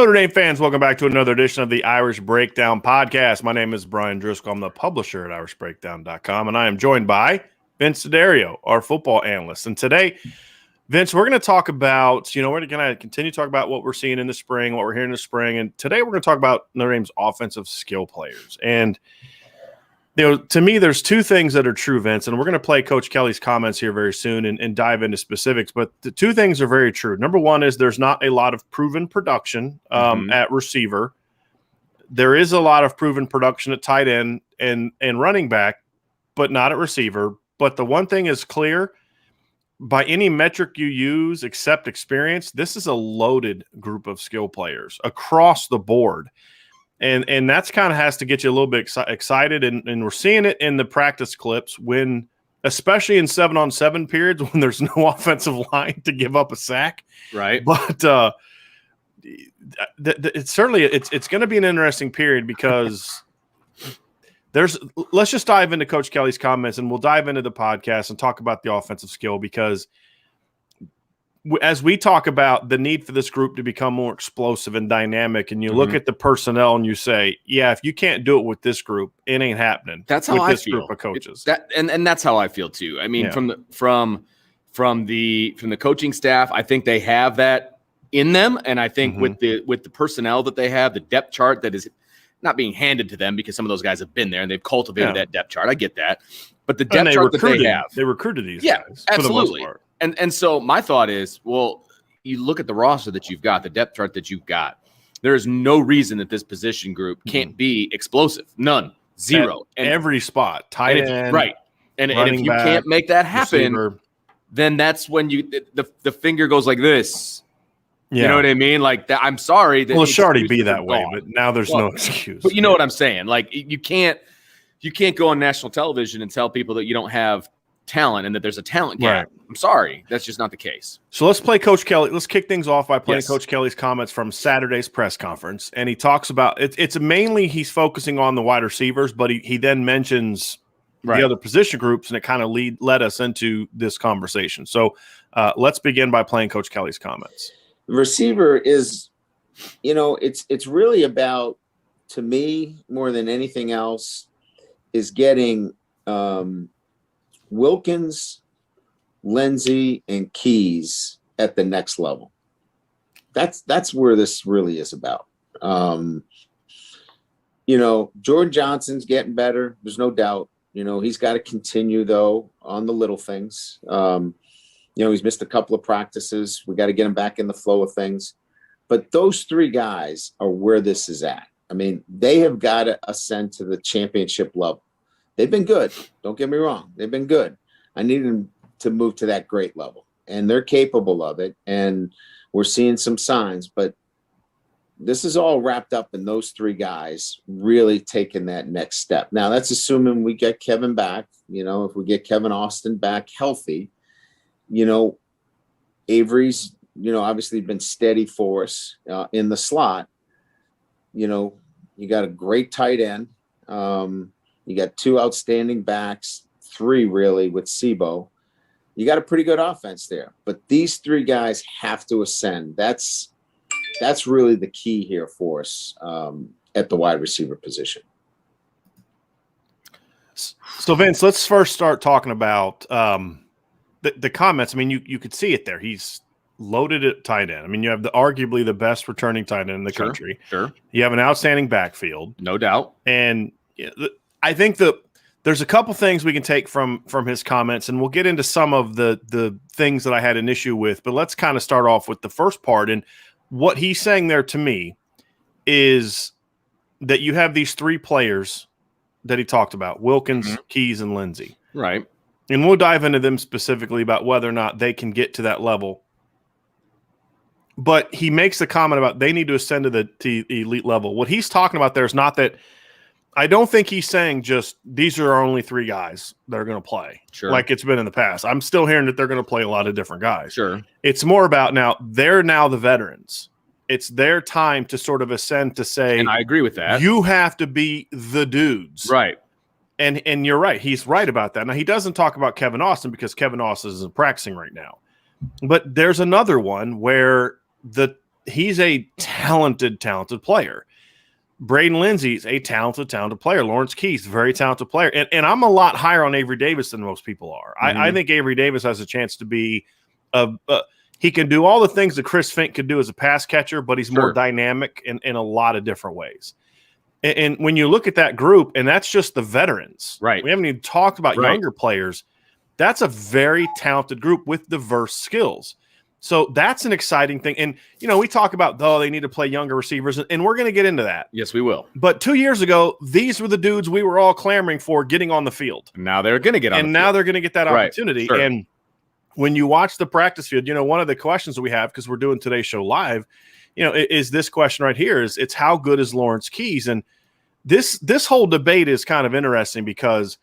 Notre Dame fans, welcome back to another edition of the Irish Breakdown podcast. My name is Brian Driscoll. I'm the publisher at irishbreakdown.com, and I am joined by Vince D'Addario, our football analyst. And today, Vince, we're going to talk about, we're going to continue to talk about what we're seeing in the spring, what we're hearing in the spring. And today we're going to talk about Notre Dame's offensive skill players. And, to me, there's two things that are true, Vince, and we're going to play Coach Kelly's comments here very soon and dive into specifics. But the two things are very true. Number one is there's not a lot of proven production at receiver. There is a lot of proven production at tight end and running back, but not at receiver. But the one thing is clear, by any metric you use except experience, this is a loaded group of skill players across the board. And that's kind of has to get you a little bit excited. And we're seeing it in the practice clips when, especially in 7-on-7 periods when there's no offensive line to give up a sack. Right. But it's certainly it's going to be an interesting period because let's just dive into Coach Kelly's comments and we'll dive into the podcast and talk about the offensive skill, because as we talk about the need for this group to become more explosive and dynamic, and you look at the personnel and you say, yeah, if you can't do it with this group, it ain't happening. That's how with I this feel. Group of coaches. And that's how I feel too. I mean, from the coaching staff, I think they have that in them, and I think with the personnel that they have, the depth chart that is not being handed to them because some of those guys have been there and they've cultivated that depth chart. I get that, but the depth chart that they recruited these guys, absolutely. For the most part. And so my thought is, well, you look at the roster that you've got, the depth chart that you've got. There is no reason that this position group can't be explosive. None. Zero. At every spot. Tight end. Right. And if you can't make that happen, receiver, then that's when the finger goes like this. Yeah. You know what I mean? Like that. I'm sorry. Well, it should already be that way, but now there's no excuse. But you know what I'm saying? Like you can't go on national television and tell people that you don't have talent and that there's a talent gap. Right. I'm sorry. That's just not the case. So let's play Coach Kelly. Let's kick things off by playing Coach Kelly's comments from Saturday's press conference. And he talks about it's mainly he's focusing on the wide receivers, but he then mentions the other position groups, and it kind of led us into this conversation. So let's begin by playing Coach Kelly's comments. The receiver is, it's really about, to me, more than anything else, is getting Wilkins, Lindsey, and Keys at the next level. That's where this really is about. Jordan Johnson's getting better. There's no doubt. He's got to continue, though, on the little things. He's missed a couple of practices. We got to get him back in the flow of things. But those three guys are where this is at. I mean, they have got to ascend to the championship level. They've been good. Don't get me wrong. They've been good. I need them to move to that great level. And they're capable of it. And we're seeing some signs. But this is all wrapped up in those three guys really taking that next step. Now, that's assuming we get Kevin back. If we get Kevin Austin back healthy, Avery's, obviously been steady for us in the slot. You got a great tight end. You got two outstanding backs, three really with Sebo. You got a pretty good offense there. But these three guys have to ascend. That's really the key here for us at the wide receiver position. So, Vince, let's first start talking about the comments. I mean, you could see it there. He's loaded at tight end. I mean, you have arguably the best returning tight end in the country. Sure. You have an outstanding backfield. No doubt. And I think there's a couple things we can take from his comments, and we'll get into some of the things that I had an issue with. But let's kind of start off with the first part. And what he's saying there to me is that you have these three players that he talked about, Wilkins, Keys, and Lindsey. Right. And we'll dive into them specifically about whether or not they can get to that level. But he makes the comment about they need to ascend to the elite level. What he's talking about there is not that – I don't think he's saying just these are our only three guys that are going to play like it's been in the past. I'm still hearing that they're going to play a lot of different guys. Sure. It's more about they're now the veterans. It's their time to sort of ascend to say – and I agree with that. You have to be the dudes. Right. And you're right. He's right about that. Now, he doesn't talk about Kevin Austin because Kevin Austin isn't practicing right now. But there's another one where the he's a talented player. Braden Lindsey's a talented player. Lawrence Keith's a very talented player. And I'm a lot higher on Avery Davis than most people are. I think Avery Davis has a chance to be he can do all the things that Chris Fink could do as a pass catcher, but he's more dynamic in a lot of different ways. And when you look at that group, and that's just the veterans, right? We haven't even talked about younger players. That's a very talented group with diverse skills. So that's an exciting thing. And, we talk about, they need to play younger receivers, and we're going to get into that. Yes, we will. But 2 years ago, these were the dudes we were all clamoring for getting on the field. Now they're going to get on the field. And now they're going to get that opportunity. Sure. And when you watch the practice field, one of the questions that we have, because we're doing today's show live, is this question right here, it's how good is Lawrence Keys? And this whole debate is kind of interesting because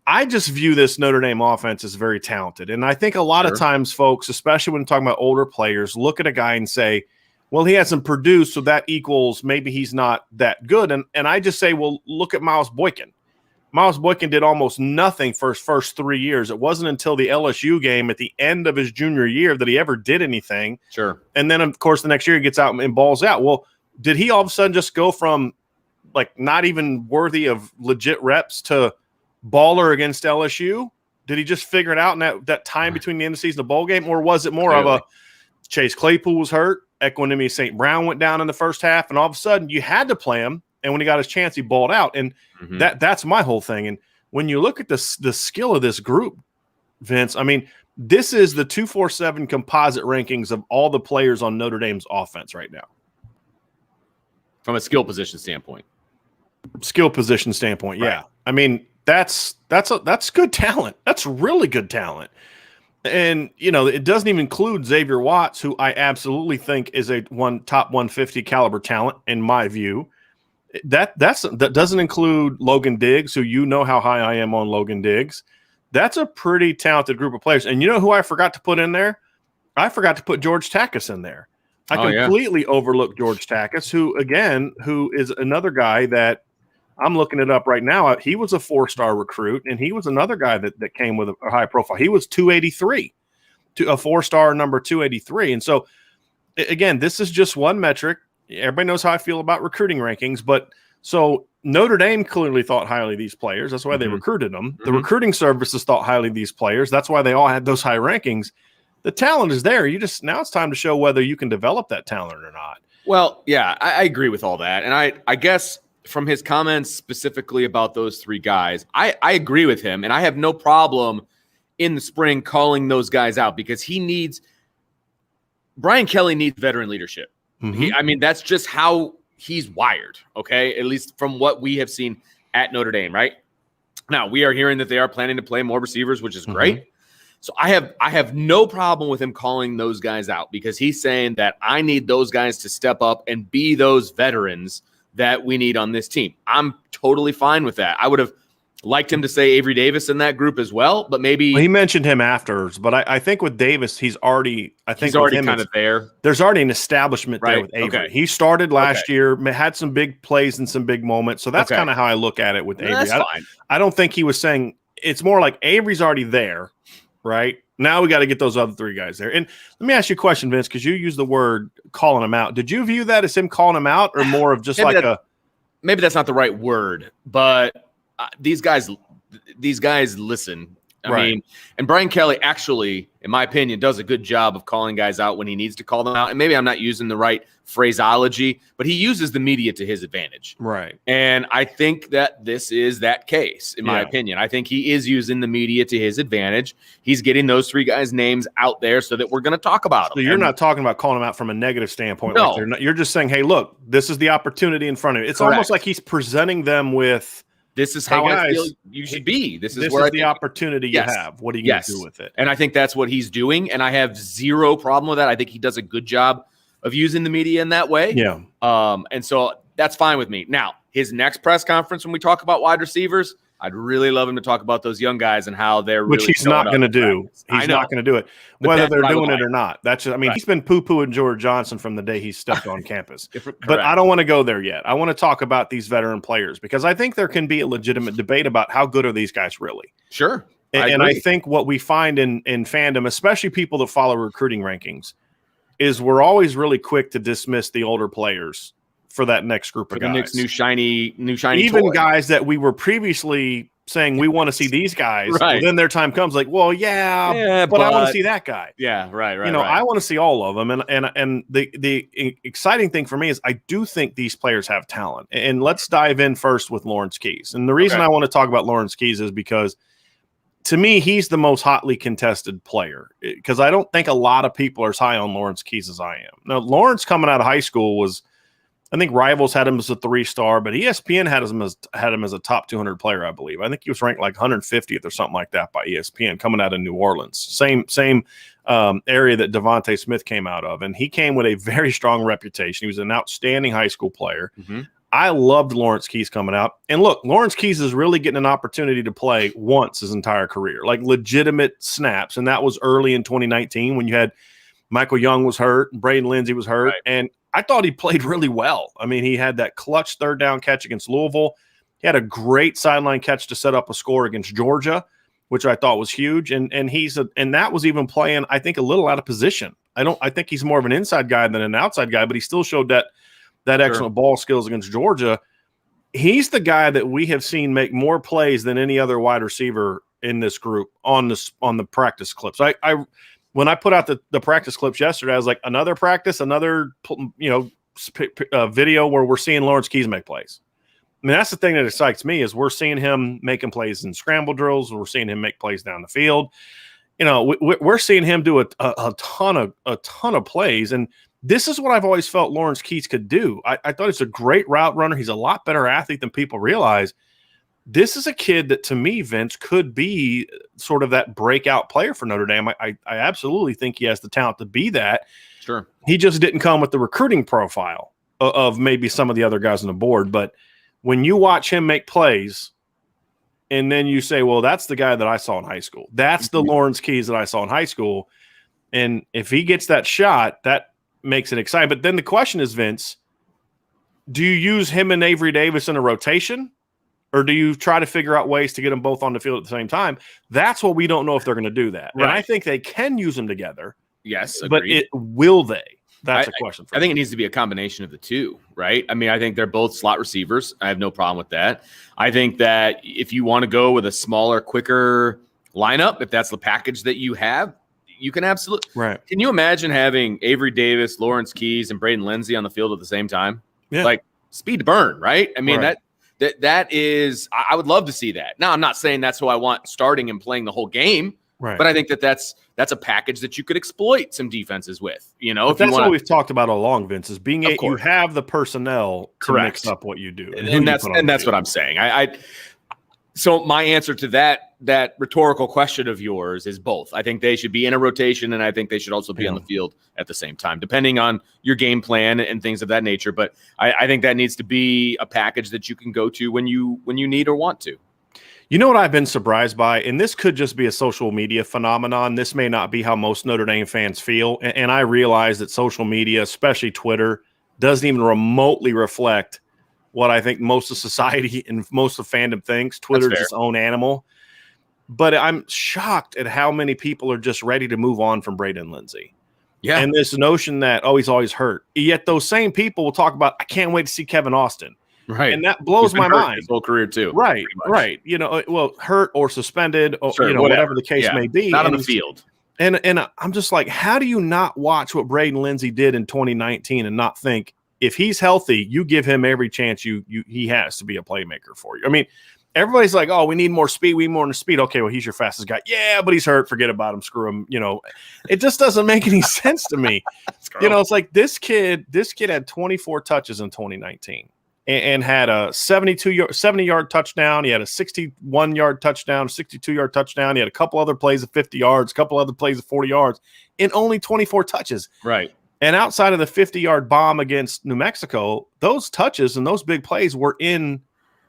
I just view this Notre Dame offense as very talented. And I think a lot of times folks, especially when talking about older players, look at a guy and say, well, he hasn't produced, so that equals maybe he's not that good. And I just say, well, look at Miles Boykin. Miles Boykin did almost nothing for his first 3 years. It wasn't until the LSU game at the end of his junior year that he ever did anything. Sure. And then, of course, the next year he gets out and balls out. Well, did he all of a sudden just go from not even worthy of legit reps to baller against LSU? Did he just figure it out in that time between the end of the season and the bowl game? Or was it more of a Chase Claypool was hurt, Equanimity St. Brown went down in the first half, and all of a sudden you had to play him, and when he got his chance, he balled out. And that's my whole thing. And when you look at the skill of this group, Vince, I mean, this is the 247 composite rankings of all the players on Notre Dame's offense right now. From a skill position standpoint. Yeah. I mean, that's good talent. That's really good talent. And, it doesn't even include Xavier Watts, who I absolutely think is a top 150 caliber talent, in my view. That doesn't include Logan Diggs, who how high I am on Logan Diggs. That's a pretty talented group of players. And you know who I forgot to put in there? I forgot to put George Takis in there. I completely overlooked George Takis, who is another guy that I'm looking it up right now. He was a 4-star recruit, and he was another guy that came with a high profile. He was 283, to a 4-star number 283. And so, again, this is just one metric. Everybody knows how I feel about recruiting rankings, but so Notre Dame clearly thought highly of these players. That's why they recruited them. The recruiting services thought highly of these players. That's why they all had those high rankings. The talent is there. Now it's time to show whether you can develop that talent or not. Well, yeah, I agree with all that. And I guess from his comments specifically about those three guys, I agree with him. And I have no problem in the spring calling those guys out because Brian Kelly needs veteran leadership. That's just how he's wired, okay? At least from what we have seen at Notre Dame, right? Now, we are hearing that they are planning to play more receivers, which is great. So I have no problem with him calling those guys out because he's saying that I need those guys to step up and be those veterans that we need on this team. I'm totally fine with that. I would have liked him to say Avery Davis in that group as well, but maybe he mentioned him afterwards. But I think with Davis, he's already kind of there. There's already an establishment there with Avery. Okay. He started last year, had some big plays and some big moments. So that's kind of how I look at it with Avery. That's fine. I don't think he was saying it's more like Avery's already there, right? Now we got to get those other three guys there. And let me ask you a question, Vince, because you used the word calling him out. Did you view that as him calling him out, or more of just maybe that's not the right word, but these guys listen. I mean, and Brian Kelly actually, in my opinion, does a good job of calling guys out when he needs to call them out. And maybe I'm not using the right phraseology, but he uses the media to his advantage. Right. And I think that this is that case, in my opinion. I think he is using the media to his advantage. He's getting those three guys' names out there so that we're going to talk about them. So you're not talking about calling them out from a negative standpoint. No. Like you're just saying, hey, look, this is the opportunity in front of you. It's almost like he's presenting them with, this is how I feel you should be. This is the opportunity you have. What are you going to do with it? And I think that's what he's doing. And I have zero problem with that. I think he does a good job of using the media in that way. Yeah. And so that's fine with me. Now, his next press conference, when we talk about wide receivers, I'd really love him to talk about those young guys and how they're which he's not going to do. He's not going to do it, whether they're doing it or not. That's just, he's been poo-pooing George Johnson from the day he stepped on campus. But I don't want to go there yet. I want to talk about these veteran players because I think there can be a legitimate debate about how good are these guys really. Sure. And I think what we find in fandom, especially people that follow recruiting rankings, is we're always really quick to dismiss the older players for that next group of the guys. next new shiny even toy. Guys that we were previously saying we want to see these guys. Right. Well, then their time comes like, well, but I want to see that guy. Yeah, right. I want to see all of them. And the exciting thing for me is I do think these players have talent. And let's dive in first with Lawrence Keys. And the reason I want to talk about Lawrence Keys is because to me, he's the most hotly contested player because I don't think a lot of people are as high on Lawrence Keys as I am. Now, Lawrence coming out of high school was, I think Rivals had him as a 3-star, but ESPN had him as a top 200 player, I believe. I think he was ranked like 150th or something like that by ESPN coming out of New Orleans. Same area that Devontae Smith came out of. And he came with a very strong reputation. He was an outstanding high school player. Mm-hmm. I loved Lawrence Keys coming out. And look, Lawrence Keys is really getting an opportunity to play once his entire career, like legitimate snaps. And that was early in 2019 when you had Michael Young was hurt, Braden Lindsey was hurt, right. And I thought he played really well. I mean, he had that clutch third down catch against Louisville. He had a great sideline catch to set up a score against Georgia, which I thought was huge. And that was even playing, I think, a little out of position. I think he's more of an inside guy than an outside guy, but he still showed that excellent ball skills against Georgia. He's the guy that we have seen make more plays than any other wide receiver in this group on the practice clips. When I put out the practice clips yesterday, I was like, another practice, another video where we're seeing Lawrence Keys make plays. I mean, that's the thing that excites me is we're seeing him making plays in scramble drills. We're seeing him make plays down the field. We're seeing him do a ton of plays, and this is what I've always felt Lawrence Keys could do. I thought he's a great route runner. He's a lot better athlete than people realize. This is a kid that, to me, Vince, could be sort of that breakout player for Notre Dame. I absolutely think he has the talent to be that. Sure. He just didn't come with the recruiting profile of maybe some of the other guys on the board. But when you watch him make plays and then you say, well, that's the guy that I saw in high school. That's the Lawrence Keys that I saw in high school. And if he gets that shot, that makes it exciting. But then the question is, Vince, do you use him and Avery Davis in a rotation? Or do you try to figure out ways to get them both on the field at the same time? That's what we don't know if they're going to do that. Right. And I think they can use them together. Yes, but agreed. will they? That's a question for me. I think it needs to be a combination of the two, right? I mean, I think they're both slot receivers. I have no problem with that. I think that if you want to go with a smaller, quicker lineup, if that's the package that you have, you can absolutely. Right. Can you imagine having Avery Davis, Lawrence Keys, and Braden Lindsey on the field at the same time? Yeah. Like speed to burn, right? I mean, that is, I would love to see that. Now, I'm not saying that's who I want starting and playing the whole game, right? But I think that's a package that you could exploit some defenses with. But that's what we've talked about all along, Vince, is being you have the personnel to mix up what you do, and that's what I'm saying. So my answer to that rhetorical question of yours is both. I think they should be in a rotation, and I think they should also be on the field at the same time, depending on your game plan and things of that nature. But I think that needs to be a package that you can go to when you need or want to. You know what I've been surprised by, and this could just be a social media phenomenon. This may not be how most Notre Dame fans feel, and I realize that social media, especially Twitter, doesn't even remotely reflect what I think most of society and most of fandom thinks. Twitter is its own animal. But I'm shocked at how many people are just ready to move on from Braden Lindsey. Yeah. And this notion that, he's always hurt. Yet those same people will talk about, I can't wait to see Kevin Austin. Right. And that blows my mind. His whole career too. Right. Right. Hurt or suspended or, whatever the case may be. Not on the field. And I'm just like, how do you not watch what Braden Lindsey did in 2019 and not think, if he's healthy, you give him every chance he has to be a playmaker for you. I mean, everybody's like, we need more speed. We need more speed. Okay, well, he's your fastest guy. Yeah, but he's hurt. Forget about him. Screw him. It just doesn't make any sense to me. It's like this kid had 24 touches in 2019 and had a 70-yard touchdown. He had a 61-yard touchdown, 62-yard touchdown. He had a couple other plays of 50 yards, a couple other plays of 40 yards in only 24 touches. Right. And outside of the 50-yard bomb against New Mexico, those touches and those big plays were in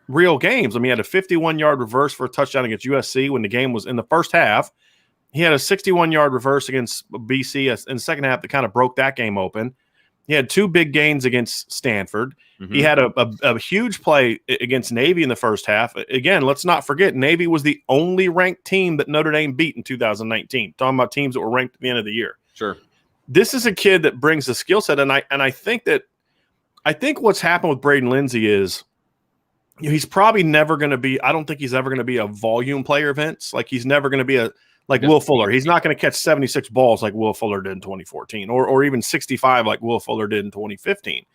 real games. I mean, he had a 51-yard reverse for a touchdown against USC when the game was in the first half. He had a 61-yard reverse against BC in the second half that kind of broke that game open. He had two big gains against Stanford. Mm-hmm. He had a huge play against Navy in the first half. Again, let's not forget, Navy was the only ranked team that Notre Dame beat in 2019. Talking about teams that were ranked at the end of the year. Sure. this is a kid that brings the skill set, and I think what's happened with Braden Lindsey is he's probably never going to be. I don't think he's ever going to be a volume player, Vince. Like he's never going to be Will Fuller. He's not going to catch 76 balls like Will Fuller did in 2014, or even 65 like Will Fuller did in 2015.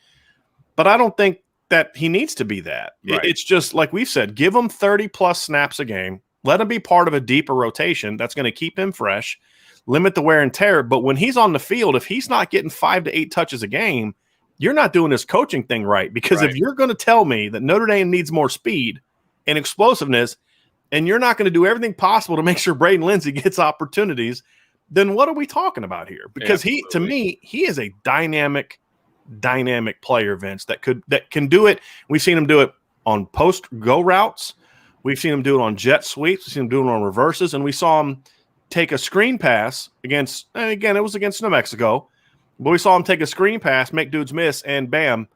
But I don't think that he needs to be that. Right. It's just like we've said, give him 30 plus snaps a game. Let him be part of a deeper rotation that's going to keep him fresh, limit the wear and tear. But when he's on the field, if he's not getting 5 to 8 touches a game, you're not doing this coaching thing right. Because if you're going to tell me that Notre Dame needs more speed and explosiveness, and you're not going to do everything possible to make sure Braden Lindsey gets opportunities, then what are we talking about here? Because to me, he is a dynamic player, Vince, that can do it. We've seen him do it on post go routes. We've seen him do it on jet sweeps. We've seen him do it on reverses, and we saw him take a screen pass against, and again, it was against New Mexico, but we saw him take a screen pass, make dudes miss, and bam,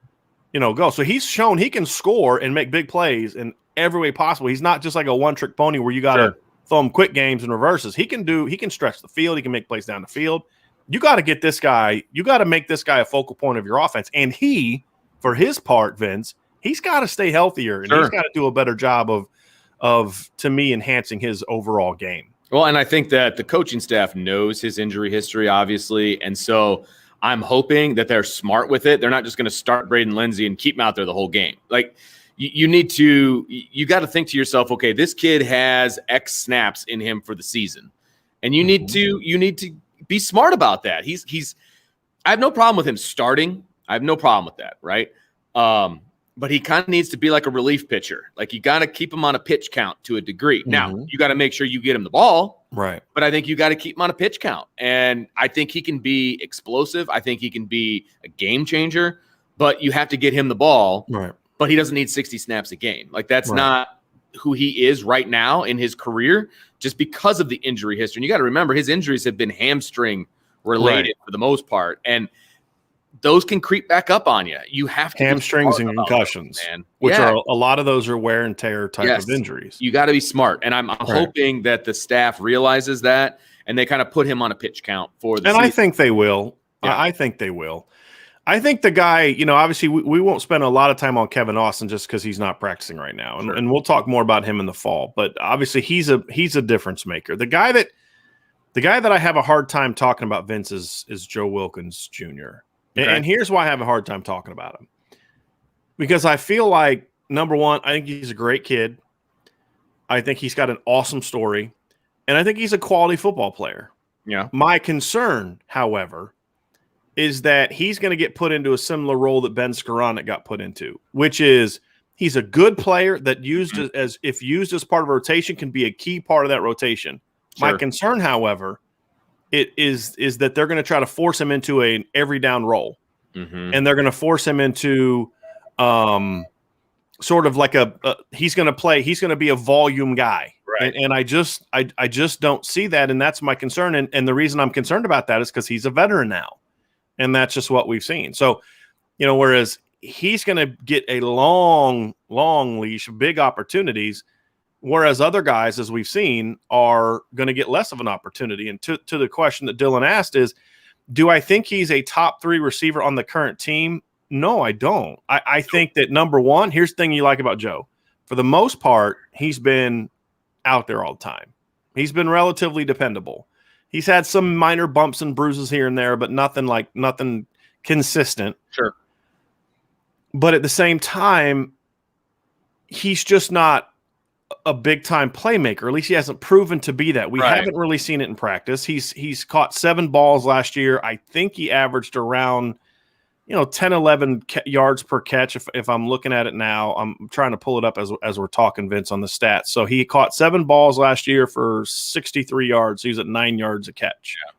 go. So he's shown he can score and make big plays in every way possible. He's not just like a one-trick pony where you got to throw him quick games and reverses. He can stretch the field. He can make plays down the field. You got to get this guy. You got to make this guy a focal point of your offense. And he, for his part, Vince, he's got to stay healthier, and he's got to do a better job of, to me, enhancing his overall game. Well, and I think that the coaching staff knows his injury history, obviously, and so I'm hoping that they're smart with it. They're not just going to start Braden Lindsey and keep him out there the whole game. Like you got to think to yourself, okay, this kid has X snaps in him for the season, and you need to be smart about that. I have no problem with him starting. I have no problem with that, right? But he kind of needs to be like a relief pitcher. Like you got to keep him on a pitch count to a degree. Mm-hmm. Now, you got to make sure you get him the ball. Right. But I think you got to keep him on a pitch count. And I think he can be explosive. I think he can be a game changer, but you have to get him the ball. Right. But he doesn't need 60 snaps a game. Like that's not who he is right now in his career just because of the injury history. And you got to remember his injuries have been hamstring related for the most part. And those can creep back up on you. You have to hamstrings and concussions, man. Which are a lot of those are wear and tear type of injuries. You got to be smart, and I'm hoping that the staff realizes that and they kind of put him on a pitch count for the season. I think they will. Yeah. I think they will. I think the guy, obviously we won't spend a lot of time on Kevin Austin just because he's not practicing right now, and we'll talk more about him in the fall. But obviously he's a difference maker. The guy that I have a hard time talking about, Vince, is Joe Wilkins Jr. Okay. And here's why I have a hard time talking about him. Because I feel like, number one, I think he's a great kid. I think he's got an awesome story. And I think he's a quality football player. Yeah. My concern, however, is that he's going to get put into a similar role that Ben Skoranek got put into, which is he's a good player that if used as part of a rotation can be a key part of that rotation. Sure. My concern, however, it is that they're going to try to force him into an every down role, and they're going to force him into sort of like he's going to be a volume guy, right? And I just don't see that, and that's my concern. And the reason I'm concerned about that is because he's a veteran now, and that's just what we've seen. So, whereas he's going to get a long leash of big opportunities. Whereas other guys, as we've seen, are going to get less of an opportunity. And to the question that Dylan asked is, do I think he's a top 3 receiver on the current team? No, I don't. I think that, number one, here's the thing you like about Joe. For the most part, he's been out there all the time. He's been relatively dependable. He's had some minor bumps and bruises here and there, but nothing consistent. Sure. But at the same time, he's just not a big-time playmaker. At least he hasn't proven to be that. We haven't really seen it in practice. He's caught 7 balls last year. I think he averaged around 10, 11 yards per catch. If I'm looking at it now, I'm trying to pull it up as we're talking, Vince, on the stats. So he caught 7 balls last year for 63 yards. He was at 9 yards a catch. Yeah.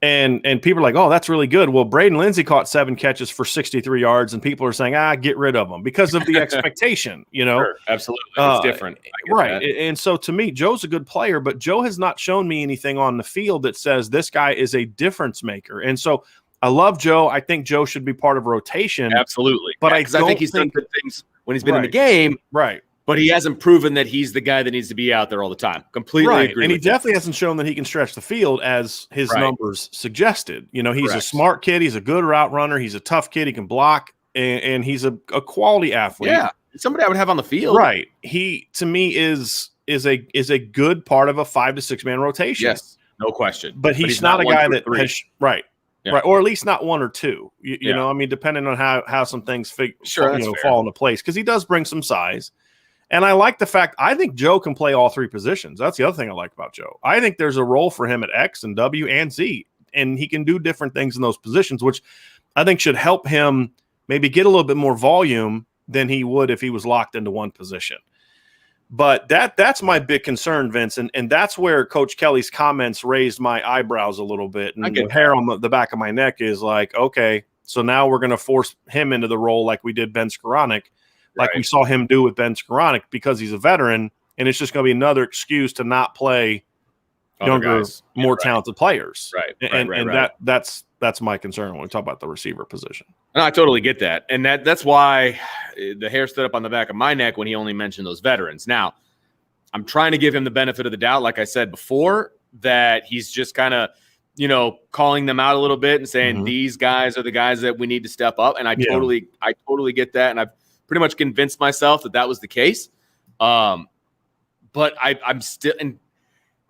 And people are like, oh, that's really good. Well, Braden Lindsey caught 7 catches for 63 yards, and people are saying, get rid of him because of the expectation, Sure, absolutely. It's different. Right. That. And so to me, Joe's a good player, but Joe has not shown me anything on the field that says this guy is a difference maker. And so I love Joe. I think Joe should be part of rotation. Absolutely. But I think he's done good things when he's been in the game. Right. But he hasn't proven that he's the guy that needs to be out there all the time. Completely agree. And he with that. definitely hasn't shown that he can stretch the field as his numbers suggested. You know, he's a smart kid. He's a good route runner. He's a tough kid. He can block, and he's a quality athlete. Yeah, somebody I would have on the field. Right. He, to me, is a good part of a 5 to 6 man rotation. Yes, no question. But he's not a guy that has right. Or at least not 1 or 2. You know, I mean, depending on how some things fall into place, because he does bring some size. And I like the fact I think Joe can play all 3 positions. That's the other thing I like about Joe. I think there's a role for him at X and W and Z, and he can do different things in those positions, which I think should help him maybe get a little bit more volume than he would if he was locked into one position. But that's my big concern, Vince, and that's where Coach Kelly's comments raised my eyebrows a little bit, and the hair on the back of my neck is like, okay, so now we're going to force him into the role like we did Ben Skoranek, like we saw him do with Ben Skoranek, because he's a veteran, and it's just going to be another excuse to not play younger, more talented players. That's my concern when we talk about the receiver position. And I totally get that. And that's why the hair stood up on the back of my neck when he only mentioned those veterans. Now, I'm trying to give him the benefit of the doubt, like I said before, that he's just kind of, calling them out a little bit and saying these guys are the guys that we need to step up. And I totally get that. And I've pretty much convinced myself that was the case. But I'm still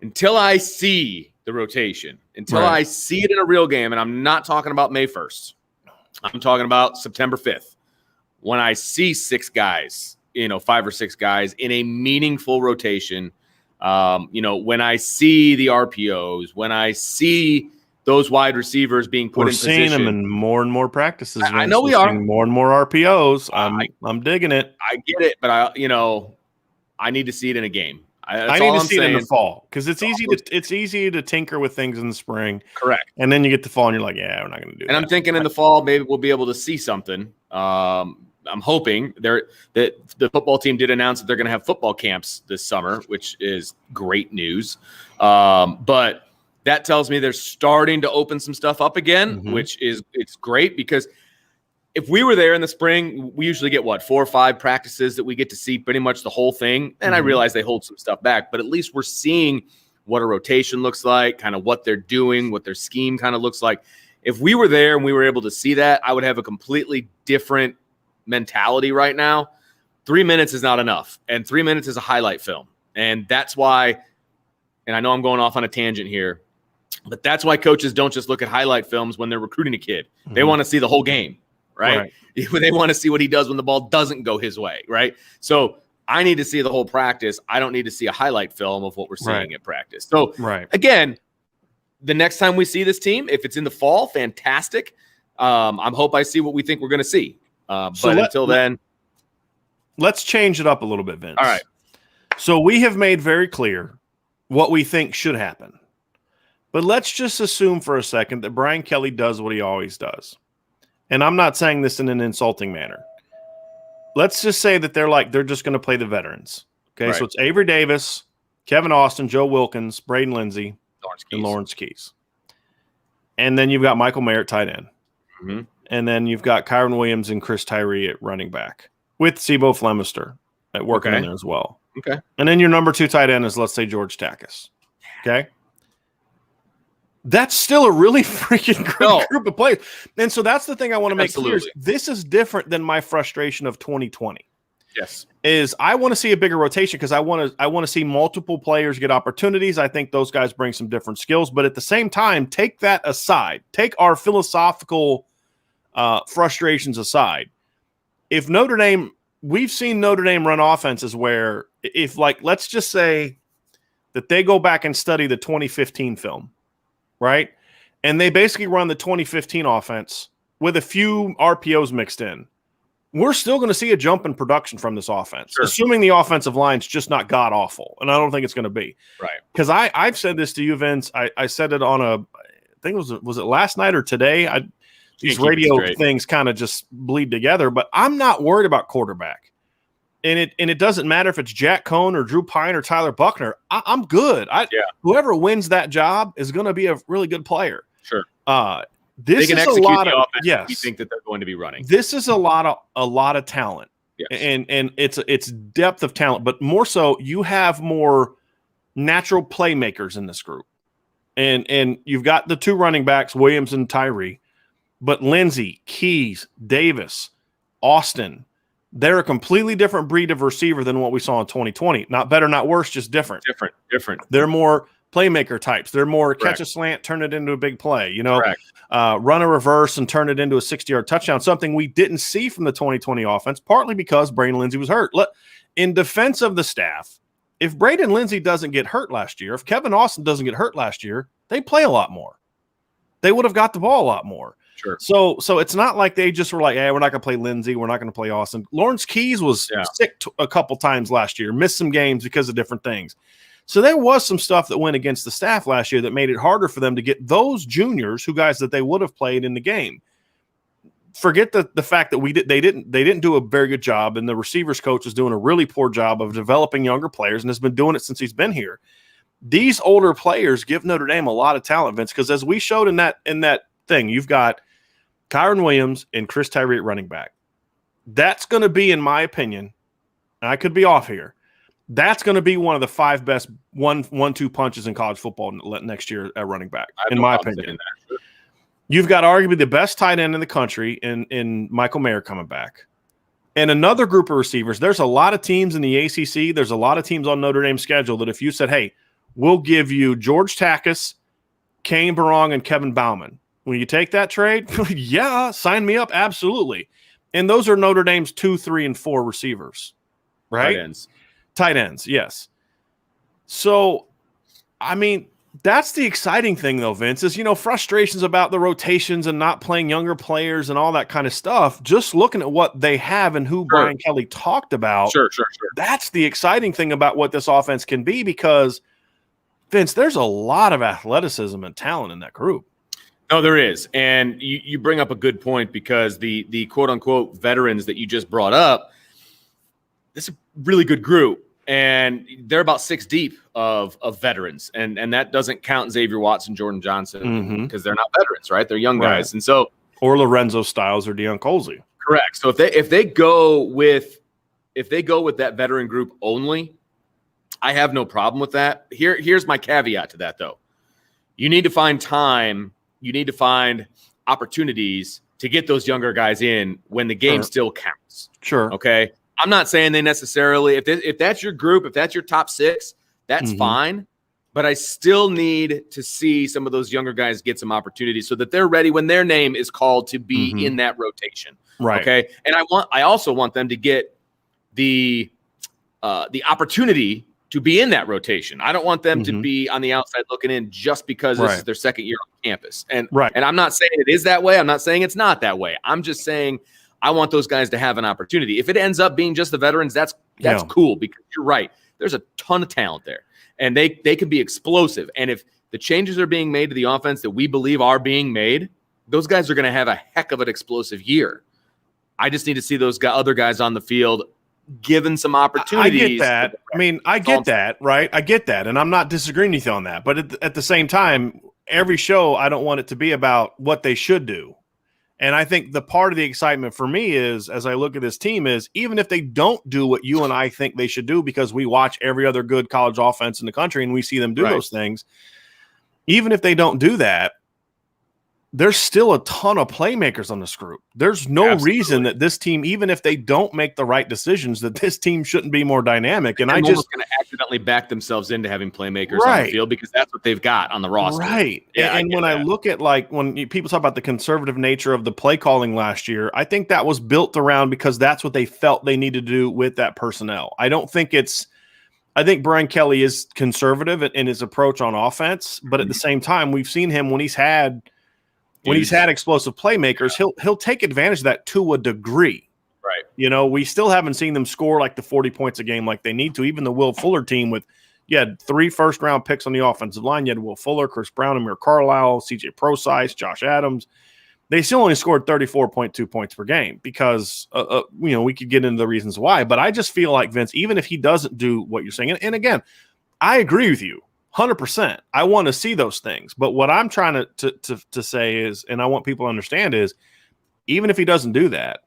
until I see the rotation, until I see it in a real game, and I'm not talking about May 1st. I'm talking about September 5th. When I see 6 guys, 5 or 6 guys in a meaningful rotation, when I see the RPOs, when I see those wide receivers being put in position. We're seeing them in more and more practices. I know we are. More and more RPOs. I'm digging it. I get it, but I need to see it in a game. I need to see it in the fall, because it's easy to tinker with things in the spring. Correct. And then you get to fall and you're like, yeah, we're not going to do that. And I'm thinking in the fall, maybe we'll be able to see something. I'm hoping that the football team did announce that they're going to have football camps this summer, which is great news. But that tells me they're starting to open some stuff up again, it's great, because if we were there in the spring, we usually get 4 or 5 practices that we get to see pretty much the whole thing. And I realize they hold some stuff back, but at least we're seeing what a rotation looks like, kind of what they're doing, what their scheme kind of looks like. If we were there and we were able to see that, I would have a completely different mentality right now. 3 minutes is not enough, and 3 minutes is a highlight film. And that's why, and I know I'm going off on a tangent here, but that's why coaches don't just look at highlight films when they're recruiting a kid. They want to see the whole game. Right? They want to see what he does when the ball doesn't go his way, right? So I need to see the whole practice. I don't need to see a highlight film of what we're seeing at practice. So again, the next time we see this team, if it's in the fall, fantastic. I hope I see what we think we're going to see. But until then, let's change it up a little bit, Vince. All right. So we have made very clear what we think should happen. But let's just assume for a second that Brian Kelly does what he always does. And I'm not saying this in an insulting manner. Let's just say that they're just going to play the veterans. Okay, so it's Avery Davis, Kevin Austin, Joe Wilkins, Braden Lindsey, and Lawrence Keys. And then you've got Michael Mayer at tight end. And then you've got Kyron Williams and Chris Tyree at running back, with Sebo Flemister at working in there as well. Okay. And then your number 2 tight end is, let's say, George Takis. Okay. That's still a really freaking good group of players. And so that's the thing I want to make clear. This is different than my frustration of 2020. Yes. Is I want to see a bigger rotation, because I want to see multiple players get opportunities. I think those guys bring some different skills. But at the same time, take that aside. Take our philosophical frustrations aside. If Notre Dame, we've seen Notre Dame run offenses where if, let's just say that they go back and study the 2015 film, right? And they basically run the 2015 offense with a few RPOs mixed in. We're still going to see a jump in production from this offense, assuming the offensive line's just not god-awful. And I don't think it's going to be. Right. Because I've said this to you, Vince. I said it on I think it was it last night or today? These radio things kind of just bleed together. But I'm not worried about quarterback. And it doesn't matter if it's Jack Cohn or Drew Pine or Tyler Buckner. I'm good. Whoever wins that job is going to be a really good player. Sure. This is a lot of you think that they're going to be running. This is a lot of talent. Yes. And it's depth of talent, but more so you have more natural playmakers in this group. And you've got the two running backs, Williams and Tyree, but Lindsey, Keys, Davis, Austin, they're a completely different breed of receiver than what we saw in 2020. Not better, not worse, just different. Different. They're more playmaker types. They're more Correct. catch a slant, turn it into a big play, Correct. run a reverse and turn it into a 60-yard touchdown, something we didn't see from the 2020 offense, partly because Braden Lindsey was hurt. In defense of the staff, if Braden Lindsey doesn't get hurt last year, if Kevin Austin doesn't get hurt last year, they play a lot more. They would have got the ball a lot more. Sure. So it's not like they just were like, hey, we're not going to play Lindsey. We're not going to play Austin. Lawrence Keys was sick a couple times last year, missed some games because of different things. So there was some stuff that went against the staff last year that made it harder for them to get those juniors, guys that they would have played in the game. Forget the fact that they didn't do a very good job, and the receivers coach is doing a really poor job of developing younger players and has been doing it since he's been here. These older players give Notre Dame a lot of talent, Vince, because as we showed in that thing, you've got Kyron Williams and Chris Tyree at running back. That's going to be, in my opinion, and I could be off here, that's going to be one of the 5 best 1-2 punches in college football next year at running back, in my opinion. You've got arguably the best tight end in the country in Michael Mayer coming back. And another group of receivers, there's a lot of teams in the ACC, there's a lot of teams on Notre Dame's schedule that if you said, hey, we'll give you George Takis, Kane Barong, and Kevin Bauman, will you take that trade? Yeah, sign me up, absolutely. And those are Notre Dame's 2, 3, and 4 receivers, right? Tight ends, yes. So, I mean, that's the exciting thing, though, Vince, is, frustrations about the rotations and not playing younger players and all that kind of stuff. Just looking at what they have and who Brian Kelly talked about. Sure. That's the exciting thing about what this offense can be because, Vince, there's a lot of athleticism and talent in that group. No, there is. And you bring up a good point because the quote-unquote veterans that you just brought up, this is a really good group. And they're about 6 deep of veterans. And that doesn't count Xavier Watson, Jordan Johnson, because they're not veterans, right? They're young guys. And so – or Lorenzo Styles or Deion Colsey. Correct. So if they go with that veteran group only, I have no problem with that. Here's my caveat to that, though. You need to find time. You need to find opportunities to get those younger guys in when the game still counts. Sure. Okay. I'm not saying they necessarily, if that's your group, if that's your top 6, that's fine. But I still need to see some of those younger guys get some opportunities so that they're ready when their name is called to be in that rotation. Right. Okay. And I also want them to get the opportunity to be in that rotation. I don't want them to be on the outside looking in just because this is their second year on campus. And I'm not saying it is that way. I'm not saying it's not that way. I'm just saying I want those guys to have an opportunity. If it ends up being just the veterans, that's cool because you're right. There's a ton of talent there, and they can be explosive. And if the changes are being made to the offense that we believe are being made, those guys are going to have a heck of an explosive year. I just need to see those other guys on the field given some opportunities. I get that. I mean, I get that, right? I get that, and I'm not disagreeing with you on that. But at the same time, every show, I don't want it to be about what they should do. And I think the part of the excitement for me is, as I look at this team, is even if they don't do what you and I think they should do, because we watch every other good college offense in the country and we see them do those things, even if they don't do that, there's still a ton of playmakers on this group. There's no reason that this team, even if they don't make the right decisions, that this team shouldn't be more dynamic. And I just going to accidentally back themselves into having playmakers on the field because that's what they've got on the roster. Right. Yeah, and when I look at, like, when people talk about the conservative nature of the play calling last year, I think that was built around because that's what they felt they needed to do with that personnel. I think Brian Kelly is conservative in his approach on offense, but at the same time, we've seen him when he's had explosive playmakers, he'll take advantage of that to a degree. Right. We still haven't seen them score like the 40 points a game like they need to. Even the Will Fuller team you had 3 first-round picks on the offensive line. You had Will Fuller, Chris Brown, Amir Carlisle, CJ Prosise, Josh Adams. They still only scored 34.2 points per game because, we could get into the reasons why. But I just feel like, Vince, even if he doesn't do what you're saying, and again, I agree with you. 100%. I want to see those things. But what I'm trying to say is, and I want people to understand is, even if he doesn't do that,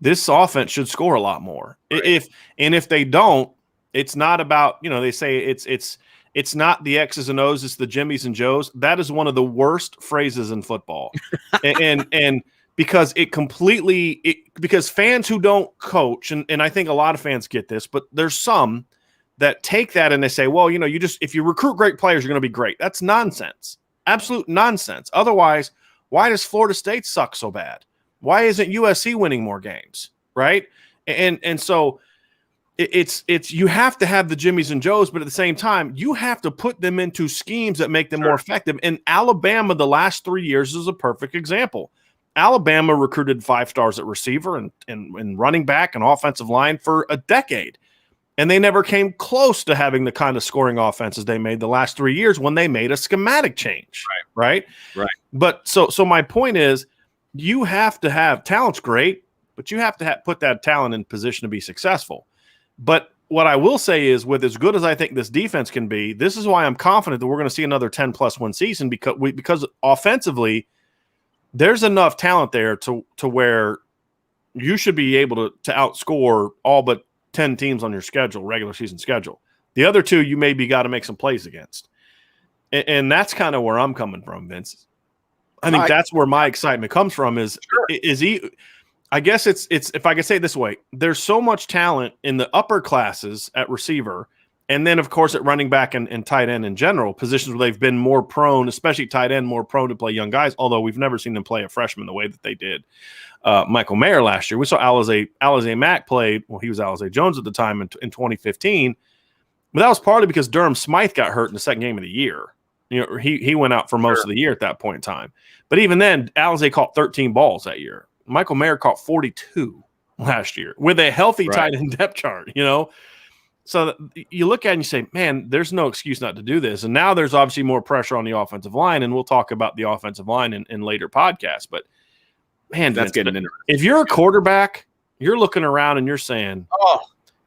this offense should score a lot more. Right. If they don't, it's not about, they say it's not the X's and O's, it's the Jimmies and Joes. That is one of the worst phrases in football. and because because fans who don't coach, and I think a lot of fans get this, but there's some that take that and they say, well, if you recruit great players, you're going to be great. That's nonsense. Absolute nonsense. Otherwise, why does Florida State suck so bad? Why isn't USC winning more games? Right. And so it's you have to have the Jimmies and Joes, but at the same time, you have to put them into schemes that make them more effective. And Alabama, the last 3 years, is a perfect example. Alabama recruited 5 stars at receiver and running back and offensive line for a decade. And they never came close to having the kind of scoring offenses they made the last 3 years when they made a schematic change. Right. But so my point is, you have to have talent's great, but you have to put that talent in position to be successful. But what I will say is, with as good as I think this defense can be, this is why I'm confident that we're going to see another 10+ win season, because offensively, there's enough talent there to where you should be able to outscore all but 10 teams on your schedule, regular season schedule. The other 2, you maybe got to make some plays against. And that's kind of where I'm coming from, Vince. I think that's where my excitement comes from I guess it's if I could say it this way, there's so much talent in the upper classes at receiver, and then of course at running back and tight end in general, positions where they've been more prone, especially tight end, more prone to play young guys, although we've never seen them play a freshman the way that they did Michael Mayer last year. We saw Alizé Mack played, well, he was Alizé Jones at the time in 2015, but that was partly because Durham Smythe got hurt in the second game of the year. He went out for most of the year at that point in time. But even then, Alizé caught 13 balls that year. Michael Mayer caught 42 last year with a healthy tight end depth chart, So you look at it and you say, man, there's no excuse not to do this. And now there's obviously more pressure on the offensive line, and we'll talk about the offensive line in later podcasts. But, man, that's getting interesting. If you're a quarterback, you're looking around and you're saying, oh,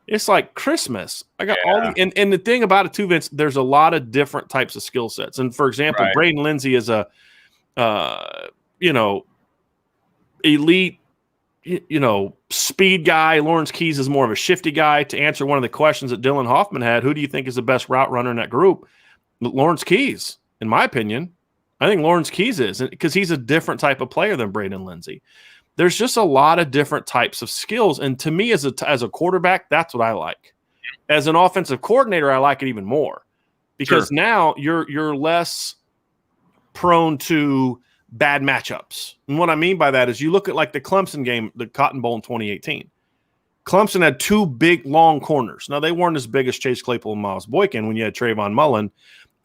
it's like Christmas. I got all the – and the thing about it too, Vince, there's a lot of different types of skill sets. And, for example, Braden Lindsey is a elite, speed guy. Lawrence Keys is more of a shifty guy. To answer one of the questions that Dylan Hoffman had, who do you think is the best route runner in that group? Lawrence Keys, in my opinion. I think Lawrence Keys is, because he's a different type of player than Braden Lindsey. There's just a lot of different types of skills, and to me, as a quarterback, that's what I like. As an offensive coordinator, I like it even more, because now you're less prone to bad matchups. And what I mean by that is, you look at like the Clemson game, the Cotton Bowl in 2018. Clemson had 2 big, long corners. Now, they weren't as big as Chase Claypool and Miles Boykin when you had Trayvon Mullen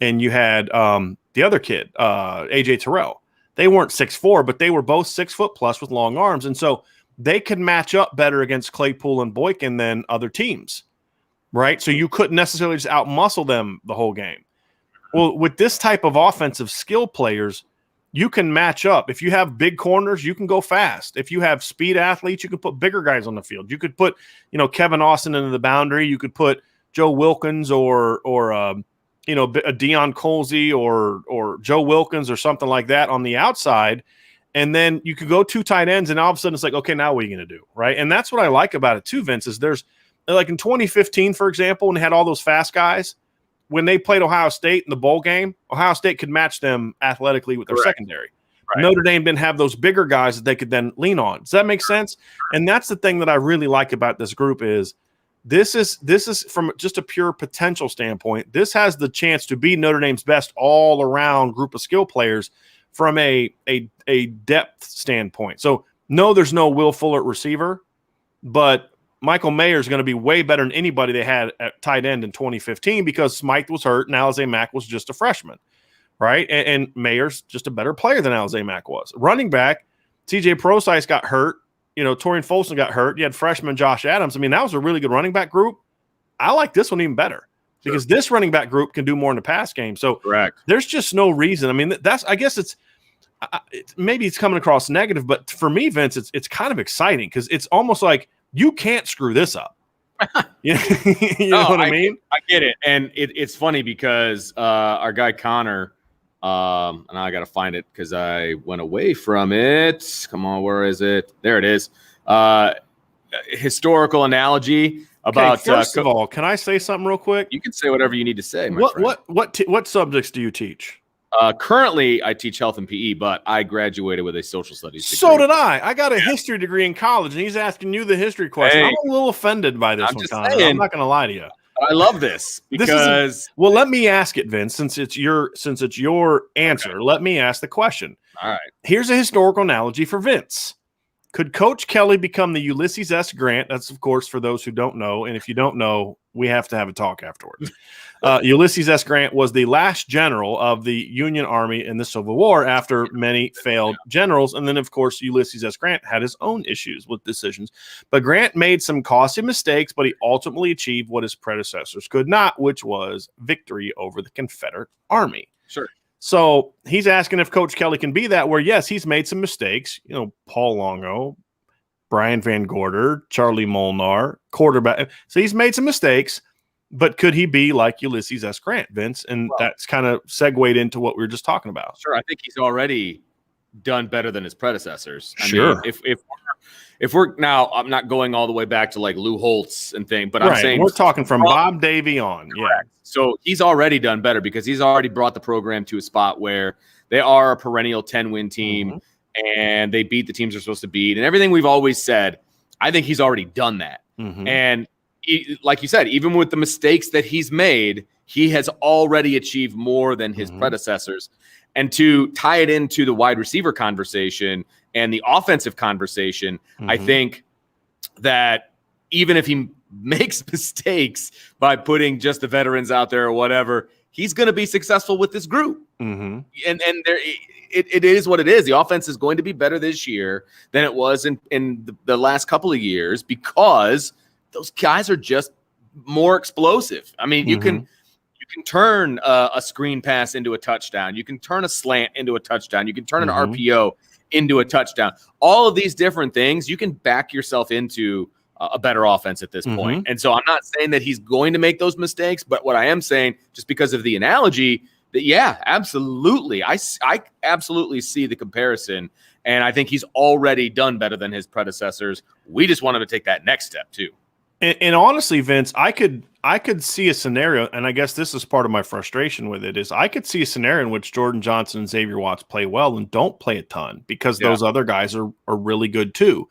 and you had the other kid, A.J. Terrell. They weren't 6'4", but they were both 6 foot plus with long arms. And so they could match up better against Claypool and Boykin than other teams, right? So you couldn't necessarily just out-muscle them the whole game. Well, with this type of offensive skill players, you can match up. If you have big corners, you can go fast. If you have speed athletes, you can put bigger guys on the field. You could put, Kevin Austin into the boundary. You could put Joe Wilkins or a Deion Colsey or Joe Wilkins or something like that on the outside. And then you could go 2 tight ends, and all of a sudden it's like, okay, now what are you going to do, right? And that's what I like about it too, Vince, is there's like in 2015, for example, when they had all those fast guys, when they played Ohio State in the bowl game, Ohio State could match them athletically with their secondary. Right. Notre Dame didn't have those bigger guys that they could then lean on. Does that make sense? And that's the thing that I really like about this group is this is from just a pure potential standpoint. This has the chance to be Notre Dame's best all-around group of skill players from a depth standpoint. So, no, there's no Will Fuller at receiver, but Michael Mayer is going to be way better than anybody they had at tight end in 2015 because Smythe was hurt and Alizé Mack was just a freshman, right? And Mayer's just a better player than Alizé Mack was. Running back, TJ Prosise got hurt. Torian Folsom got hurt. You had freshman Josh Adams. I mean, that was a really good running back group. I like this one even better because this running back group can do more in the pass game. So there's just no reason. I mean, I guess maybe it's coming across negative, but for me, Vince, it's kind of exciting because it's almost like you can't screw this up. You know what I mean? I get it. And it's funny because our guy Connor, and I got to find it because I went away from it. Come on, where is it? There it is. historical analogy about. Okay, first of all, can I say something real quick? You can say whatever you need to say. My friend. What subjects do you teach? Currently, I teach health and PE, but I graduated with a social studies degree. So did I. I got a history degree in college, and he's asking you the history question. Hey, I'm a little offended by this one, Connor. I'm not going to lie to you. I love this because well, let me ask it, Vince. Since it's your answer, okay. Let me ask the question. All right. Here's a historical analogy for Vince. Could Coach Kelly become the Ulysses S. Grant? That's, of course, for those who don't know. And if you don't know, we have to have a talk afterwards. Ulysses S. Grant was the last general of the Union Army in the Civil War after many failed generals. And then, of course, Ulysses S. Grant had his own issues with decisions. But Grant made some costly mistakes, but he ultimately achieved what his predecessors could not, which was victory over the Confederate Army. Sure. So he's asking if Coach Kelly can be that, where, yes, he's made some mistakes. You know, Paul Longo, Brian Van Gorder, Charlie Molnar, quarterback. So he's made some mistakes, but could he be like Ulysses S. Grant, Vince? And that's kind of segued into what we were just talking about. Sure. I think he's already done better than his predecessors. I mean, if we're now, I'm not going all the way back to like Lou Holtz and thing, but I'm saying we're talking from Bob Davie on. Correct. Yeah. So he's already done better because he's already brought the program to a spot where they are a perennial 10-win team and they beat the teams they're supposed to beat and everything we've always said. I think he's already done that. And like you said, even with the mistakes that he's made, he has already achieved more than his predecessors. And to tie it into the wide receiver conversation and the offensive conversation, I think that even if he makes mistakes by putting just the veterans out there or whatever, he's going to be successful with this group. And there, it is what it is. The offense is going to be better this year than it was in the last couple of years because those guys are just more explosive. I mean, you can turn a screen pass into a touchdown. You can turn a slant into a touchdown. You can turn an RPO into a touchdown. All of these different things, you can back yourself into a better offense at this point. And so I'm not saying that he's going to make those mistakes, but what I am saying, just because of the analogy, that yeah, absolutely. I absolutely see the comparison, and I think he's already done better than his predecessors. We just want him to take that next step too. And honestly, Vince, I could see a scenario, and I guess this is part of my frustration with it, is I could see a scenario in which Jordan Johnson and Xavier Watts play well and don't play a ton because those other guys are really good too.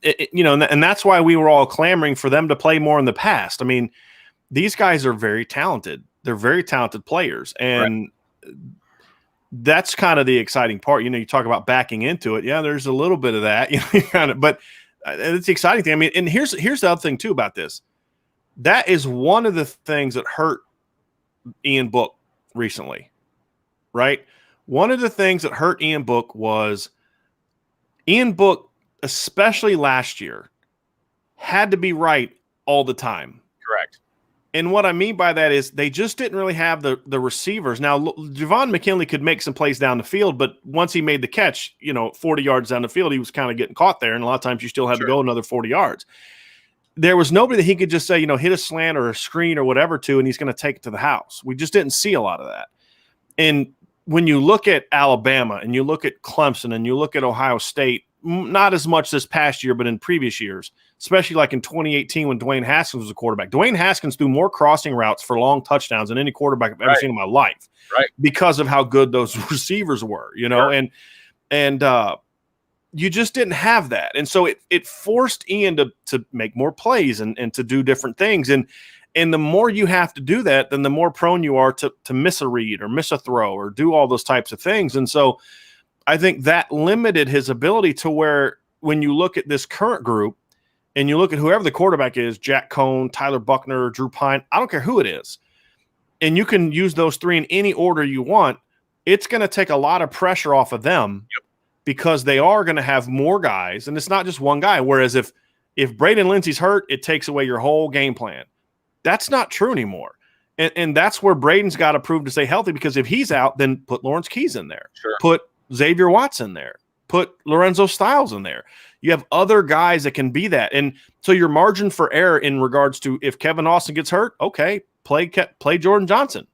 And that's why we were all clamoring for them to play more in the past. I mean, these guys are very talented. They're very talented players, and that's kind of the exciting part. You know, you talk about backing into it. Yeah, there's a little bit of that, but it's the exciting thing. I mean, and here's the other thing too about this. That is one of the things that hurt Ian Book recently, right? One of the things that hurt Ian Book was Ian Book, especially last year, had to be right all the time. Correct. And what I mean by that is they just didn't really have the receivers. Now, Javon McKinley could make some plays down the field, but once he made the catch, 40 yards down the field, he was kind of getting caught there. And a lot of times you still had to go another 40 yards. There was nobody that he could just say, hit a slant or a screen or whatever to, and he's going to take it to the house. We just didn't see a lot of that. And when you look at Alabama and you look at Clemson and you look at Ohio State, not as much this past year, but in previous years, especially like in 2018 when Dwayne Haskins was a quarterback. Dwayne Haskins threw more crossing routes for long touchdowns than any quarterback I've ever seen in my life, because of how good those receivers were, and you just didn't have that. And so it forced Ian to make more plays and to do different things. And the more you have to do that, then the more prone you are to miss a read or miss a throw or do all those types of things. And so I think that limited his ability to where when you look at this current group and you look at whoever the quarterback is, Jack Cohn, Tyler Buckner, Drew Pine, I don't care who it is, and you can use those three in any order you want, it's going to take a lot of pressure off of them because they are going to have more guys, and it's not just one guy. Whereas if Braden Lindsey's hurt, it takes away your whole game plan. That's not true anymore. And that's where Braden's got to prove to stay healthy, because if he's out, then put Lawrence Keys in there. Put Xavier Watts in there. Put Lorenzo Styles in there. You have other guys that can be that. And so your margin for error in regards to if Kevin Austin gets hurt, okay, play Jordan Johnson.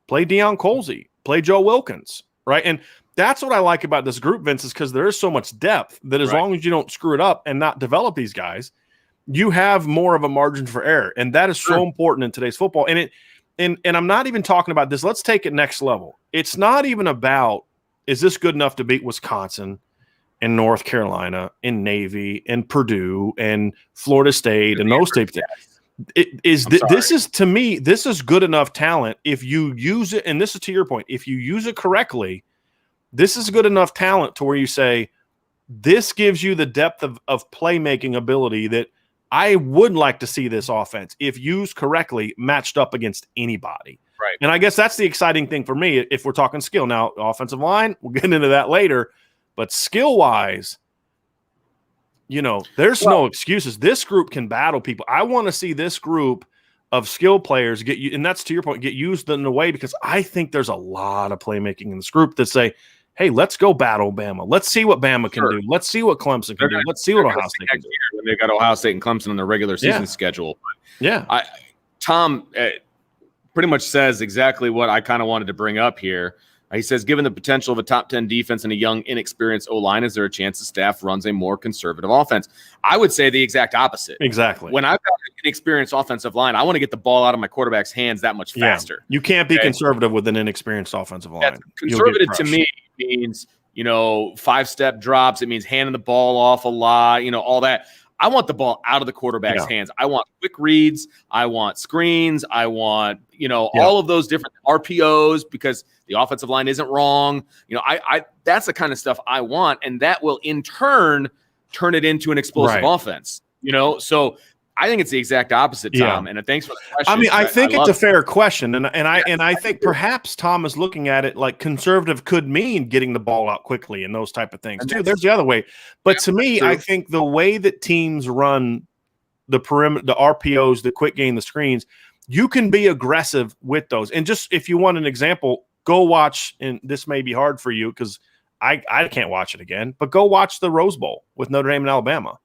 Play Deion Colsey. Play Joe Wilkins, right? And That's what I like about this group, Vince, is because there is so much depth that as long as you don't screw it up and not develop these guys, you have more of a margin for error. And that is so important in today's football. And I'm not even talking about this. Let's take it next level. It's not even about, is this good enough to beat Wisconsin and North Carolina and Navy and Purdue and Florida State and those states? This is, to me, this is good enough talent if you use it. And this is to your point. If you use it correctly, this is good enough talent to where you say, this gives you the depth of playmaking ability that I would like to see this offense, if used correctly, matched up against anybody. Right. And I guess that's the exciting thing for me if we're talking skill. Now, offensive line, we'll get into that later. But skill-wise, there's no excuses. This group can battle people. I want to see this group of skill players get you, and that's to your point, get used in a way, because I think there's a lot of playmaking in this group that say, hey, let's go battle Bama. Let's see what Bama can do. Let's see what Clemson can do. Let's see what Ohio State can do. When they got Ohio State and Clemson on their regular season schedule. But Tom pretty much says exactly what I kind of wanted to bring up here. He says, given the potential of a top 10 defense and a young, inexperienced O-line, is there a chance the staff runs a more conservative offense? I would say the exact opposite. Exactly. When I've got an inexperienced offensive line, I want to get the ball out of my quarterback's hands that much faster. You can't be conservative with an inexperienced offensive line. Conservative to me means, 5-step drops. It means handing the ball off a lot, all that. I want the ball out of the quarterback's hands. I want quick reads. I want screens. I want, all of those different RPOs, because the offensive line isn't wrong. That's the kind of stuff I want. And that will in turn it into an explosive offense, So I think it's the exact opposite, Tom. And thanks for the question. I mean, I think it's a fair question. And I think perhaps Tom is looking at it like conservative could mean getting the ball out quickly and those type of things too. There's the other way. But to me, I think the way that teams run the perimeter, the RPOs, the quick game, the screens, you can be aggressive with those. And just if you want an example, go watch, and this may be hard for you because I can't watch it again, but go watch the Rose Bowl with Notre Dame and Alabama.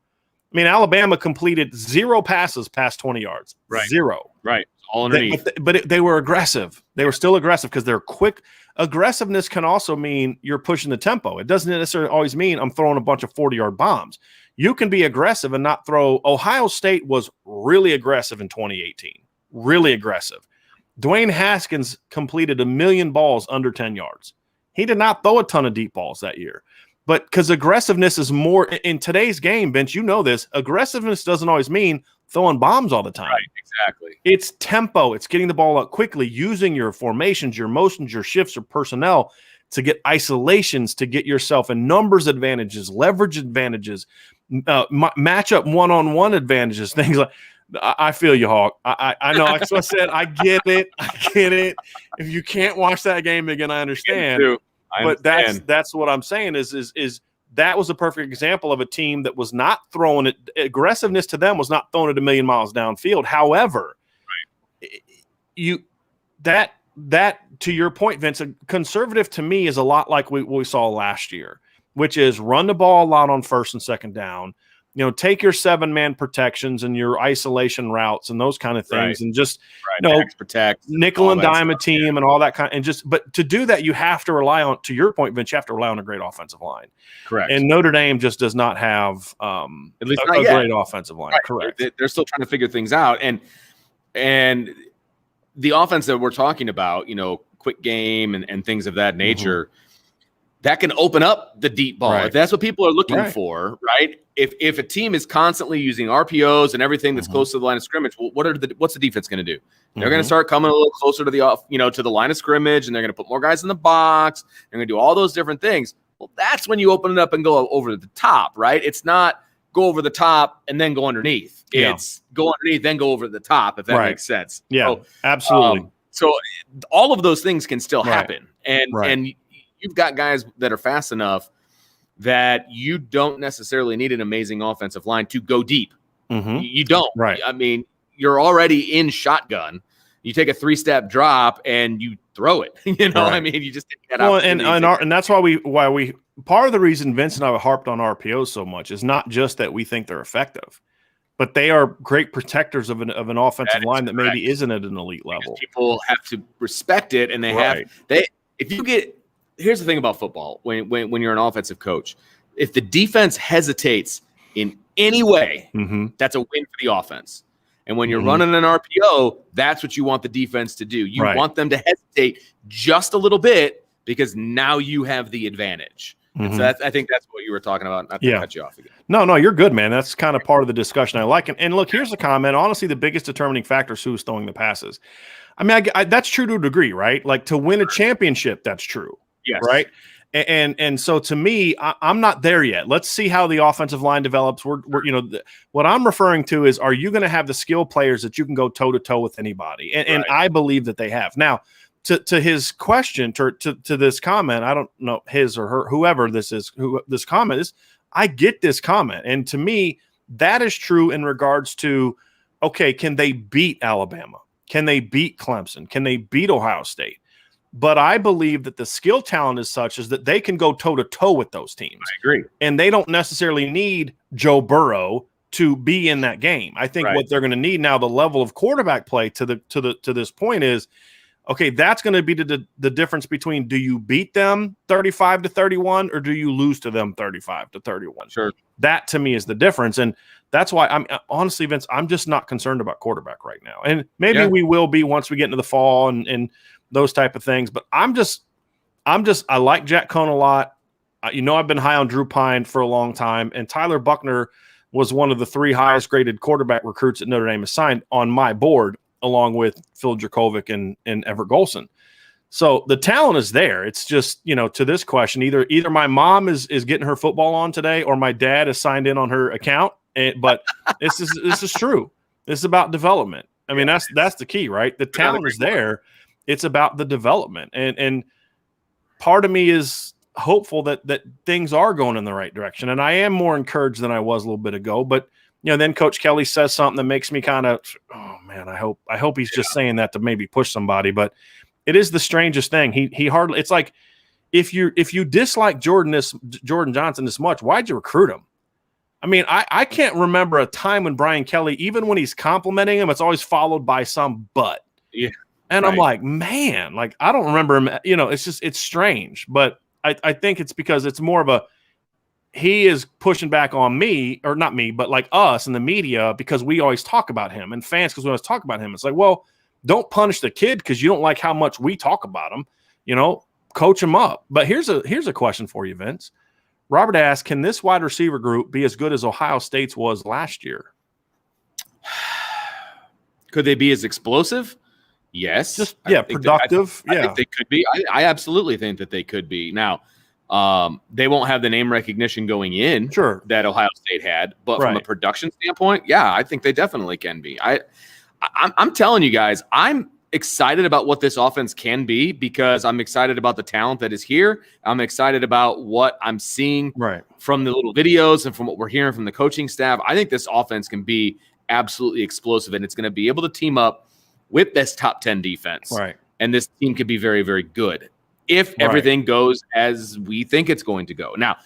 I mean, Alabama completed 0 passes past 20 yards. Right. 0. Right. All underneath. But they were aggressive. They were still aggressive because they're quick. Aggressiveness can also mean you're pushing the tempo. It doesn't necessarily always mean I'm throwing a bunch of 40-yard bombs. You can be aggressive and not throw. Ohio State was really aggressive in 2018. Really aggressive. Dwayne Haskins completed 1 million balls under 10 yards. He did not throw a ton of deep balls that year. But because aggressiveness is more in today's game, Vince, you know this. Aggressiveness doesn't always mean throwing bombs all the time. Right, exactly. It's tempo. It's getting the ball out quickly, using your formations, your motions, your shifts, your personnel to get isolations, to get yourself in numbers advantages, leverage advantages, matchup one-on-one advantages, things like. I feel you, Hawk. I know. Like I said, I get it. I get it. If you can't watch that game again, I understand. But that's what I'm saying is that was a perfect example of a team that was not throwing it. Aggressiveness to them was not throwing it 1 million miles downfield. However, that to your point, Vince, conservative to me is a lot like what we saw last year, which is run the ball a lot on first and second down. Take your 7-man protections and your isolation routes and those kind of things, and just protect, nickel and dime a team and all that kind. And but to do that, you have to rely on, to your point, Vince, you have to rely on a great offensive line. Correct. And Notre Dame just does not have at least a great offensive line. Right. Correct. They're still trying to figure things out, and the offense that we're talking about, quick game and things of that nature. That can open up the deep ball. Right. If that's what people are looking for, right? If a team is constantly using RPOs and everything that's close to the line of scrimmage, well, what's the defense going to do? They're going to start coming a little closer to to the line of scrimmage, and they're going to put more guys in the box. They're going to do all those different things. Well, that's when you open it up and go over the top, right? It's not go over the top and then go underneath. It's go underneath, then go over the top, if that makes sense. Yeah, so, absolutely. So all of those things can still happen. And you've got guys that are fast enough that you don't necessarily need an amazing offensive line to go deep. You don't. Right. I mean, you're already in shotgun. You take a 3-step drop and you throw it. I mean, you just take that out. And that's why we part of the reason Vince and I have harped on RPOs so much is not just that we think they're effective, but they are great protectors of an offensive line that maybe isn't at an elite level. Because people have to respect it, and if you get here's the thing about football. When you're an offensive coach, if the defense hesitates in any way, that's a win for the offense. And when you're running an RPO, that's what you want the defense to do. You want them to hesitate just a little bit because now you have the advantage. And so I think that's what you were talking about. Not to cut you off again. No, you're good, man. That's kind of part of the discussion I like. And look, here's the comment. Honestly, the biggest determining factor is who's throwing the passes. I mean, that's true to a degree, right? Like to win a championship, that's true. Yes. Right. And so to me, I'm not there yet. Let's see how the offensive line develops. We're what I'm referring to is, are you going to have the skill players that you can go toe to toe with anybody? And I believe that they have. Now, to his question, to this comment, I don't know his or her, whoever this is, who this comment is. I get this comment, and to me, that is true in regards to, okay, can they beat Alabama? Can they beat Clemson? Can they beat Ohio State? But I believe that the skill talent is such as that they can go toe-to-toe with those teams. I agree. And they don't necessarily need Joe Burrow to be in that game. I think what they're going to need now, the level of quarterback play to this point is, okay, that's going to be the difference between, do you beat them 35-31 or do you lose to them 35-31? Sure. That to me is the difference. And that's why honestly, Vince, I'm just not concerned about quarterback right now. And maybe we will be once we get into the fall and those type of things. But I like Jack Cohn a lot. I've been high on Drew Pine for a long time, and Tyler Buckner was one of the 3 highest graded quarterback recruits that Notre Dame assigned on my board, along with Phil Dracovic and Everett Golson. So the talent is there. It's just, to this question, either my mom is getting her football on today or my dad is signed in on her account. But this is true. This is about development. I mean, that's the key, right? The talent is there. It's about the development. And part of me is hopeful that things are going in the right direction. And I am more encouraged than I was a little bit ago. But, then Coach Kelly says something that makes me kind of, oh, man, I hope he's just saying that to maybe push somebody. But it is the strangest thing. He hardly – it's like if you dislike Jordan Johnson this much, why'd you recruit him? I mean, I can't remember a time when Brian Kelly, even when he's complimenting him, it's always followed by some but. Yeah. And I'm like, man, like I don't remember him. It's strange. But I think it's because it's more of he is pushing back on me, or not me, but like us in the media, because we always talk about him, and fans because we always talk about him. It's like, well, don't punish the kid because you don't like how much we talk about him. Coach him up. But here's a question for you, Vince. Robert asked, can this wide receiver group be as good as Ohio State's was last year? Could they be as explosive? Yes. Productive. I think they could be. I absolutely think that they could be. Now, they won't have the name recognition going in that Ohio State had, but from a production standpoint, I think they definitely can be. I'm telling you guys, I'm excited about what this offense can be because I'm excited about the talent that is here. I'm excited about what I'm seeing from the little videos and from what we're hearing from the coaching staff. I think this offense can be absolutely explosive, and it's going to be able to team up with this top 10 defense. Right. And this team could be very, very good if everything goes as we think it's going to go. Now,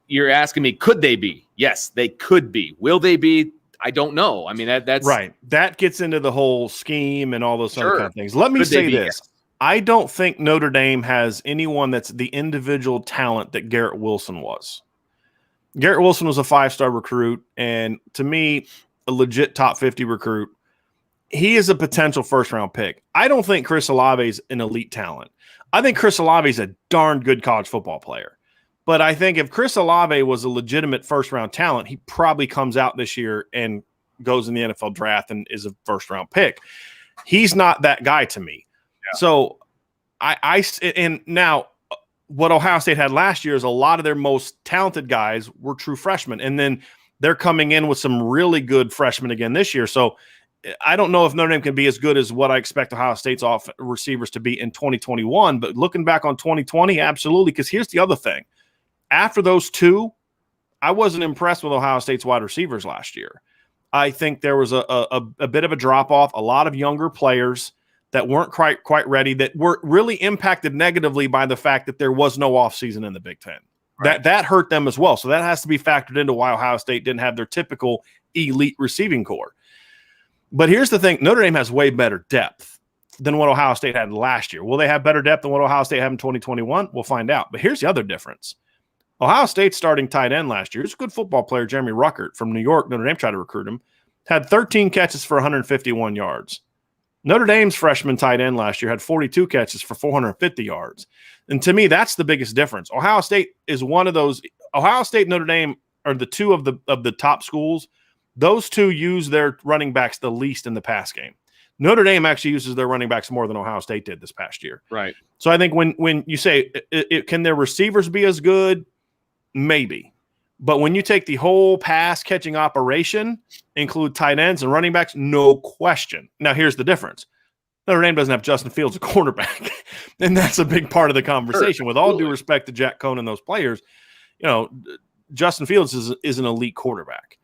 you're asking me, could they be? Yes, they could be. Will they be? I don't know. I mean, that's right. That gets into the whole scheme and all those other kind of things. Let me say this. Yes. I don't think Notre Dame has anyone that's the individual talent that Garrett Wilson was. Garrett Wilson was a 5-star recruit, and to me, a legit top 50 recruit. He is a potential first-round pick. I don't think Chris Olave is an elite talent. I think Chris Olave is a darn good college football player. But I think if Chris Olave was a legitimate first-round talent, he probably comes out this year and goes in the NFL draft and is a first-round pick. He's not that guy to me. Yeah. So and now what Ohio State had last year is a lot of their most talented guys were true freshmen, and then they're coming in with some really good freshmen again this year. So I don't know if Notre Dame can be as good as what I expect Ohio State's receivers to be in 2021, but looking back on 2020, absolutely. Because here's the other thing. After those two, I wasn't impressed with Ohio State's wide receivers last year. I think there was a bit of a drop-off, a lot of younger players that weren't quite ready, that were really impacted negatively by the fact that there was no offseason in the Big Ten. Right. That hurt them as well. So that has to be factored into why Ohio State didn't have their typical elite receiving core. But here's the thing. Notre Dame has way better depth. than what Ohio State had last year. Will they have better depth than what Ohio State had in 2021? We'll find out. But here's the other difference. Ohio State's starting tight end last year, he's a good football player, Jeremy Ruckert from New York. Notre Dame tried to recruit him. Had 13 catches for 151 yards. Notre Dame's freshman tight end last year had 42 catches for 450 yards. And to me, that's the biggest difference. Ohio State is one of those. Ohio State and Notre Dame are the two of the top schools. Those two use their running backs the least in the pass game. Notre Dame actually uses their running backs more than Ohio State did this past year. Right. So I think when you say, can their receivers be as good? Maybe. But when you take the whole pass catching operation, include tight ends and running backs, no question. Now, here's the difference. Notre Dame doesn't have Justin Fields a quarterback, and that's a big part of the conversation. Sure, with all due respect to Jack Cohn and those players, Justin Fields is an elite quarterback.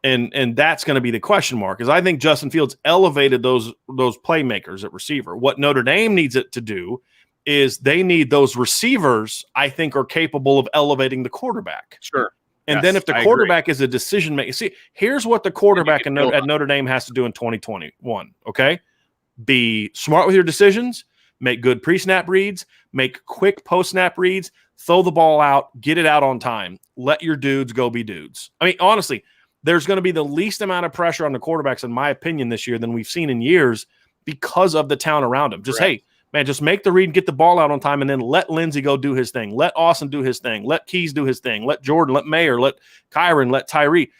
And that's going to be the question mark, is I think Justin Fields elevated those playmakers at receiver. What Notre Dame needs it to do is they need those receivers, I think, are capable of elevating the quarterback. Sure. And then if the quarterback is a decision maker, see, here's what the quarterback at Notre Dame has to do in 2021, okay? Be smart with your decisions, make good pre-snap reads, make quick post-snap reads, throw the ball out, get it out on time. Let your dudes go be dudes. I mean, honestly, there's going to be the least amount of pressure on the quarterbacks, in my opinion, this year than we've seen in years because of the talent around him. Just, hey, man, just make the read, get the ball out on time, and then let Lindsey go do his thing. Let Austin do his thing. Let Keys do his thing. Let Jordan, let Mayer, let Kyron, let Tyree.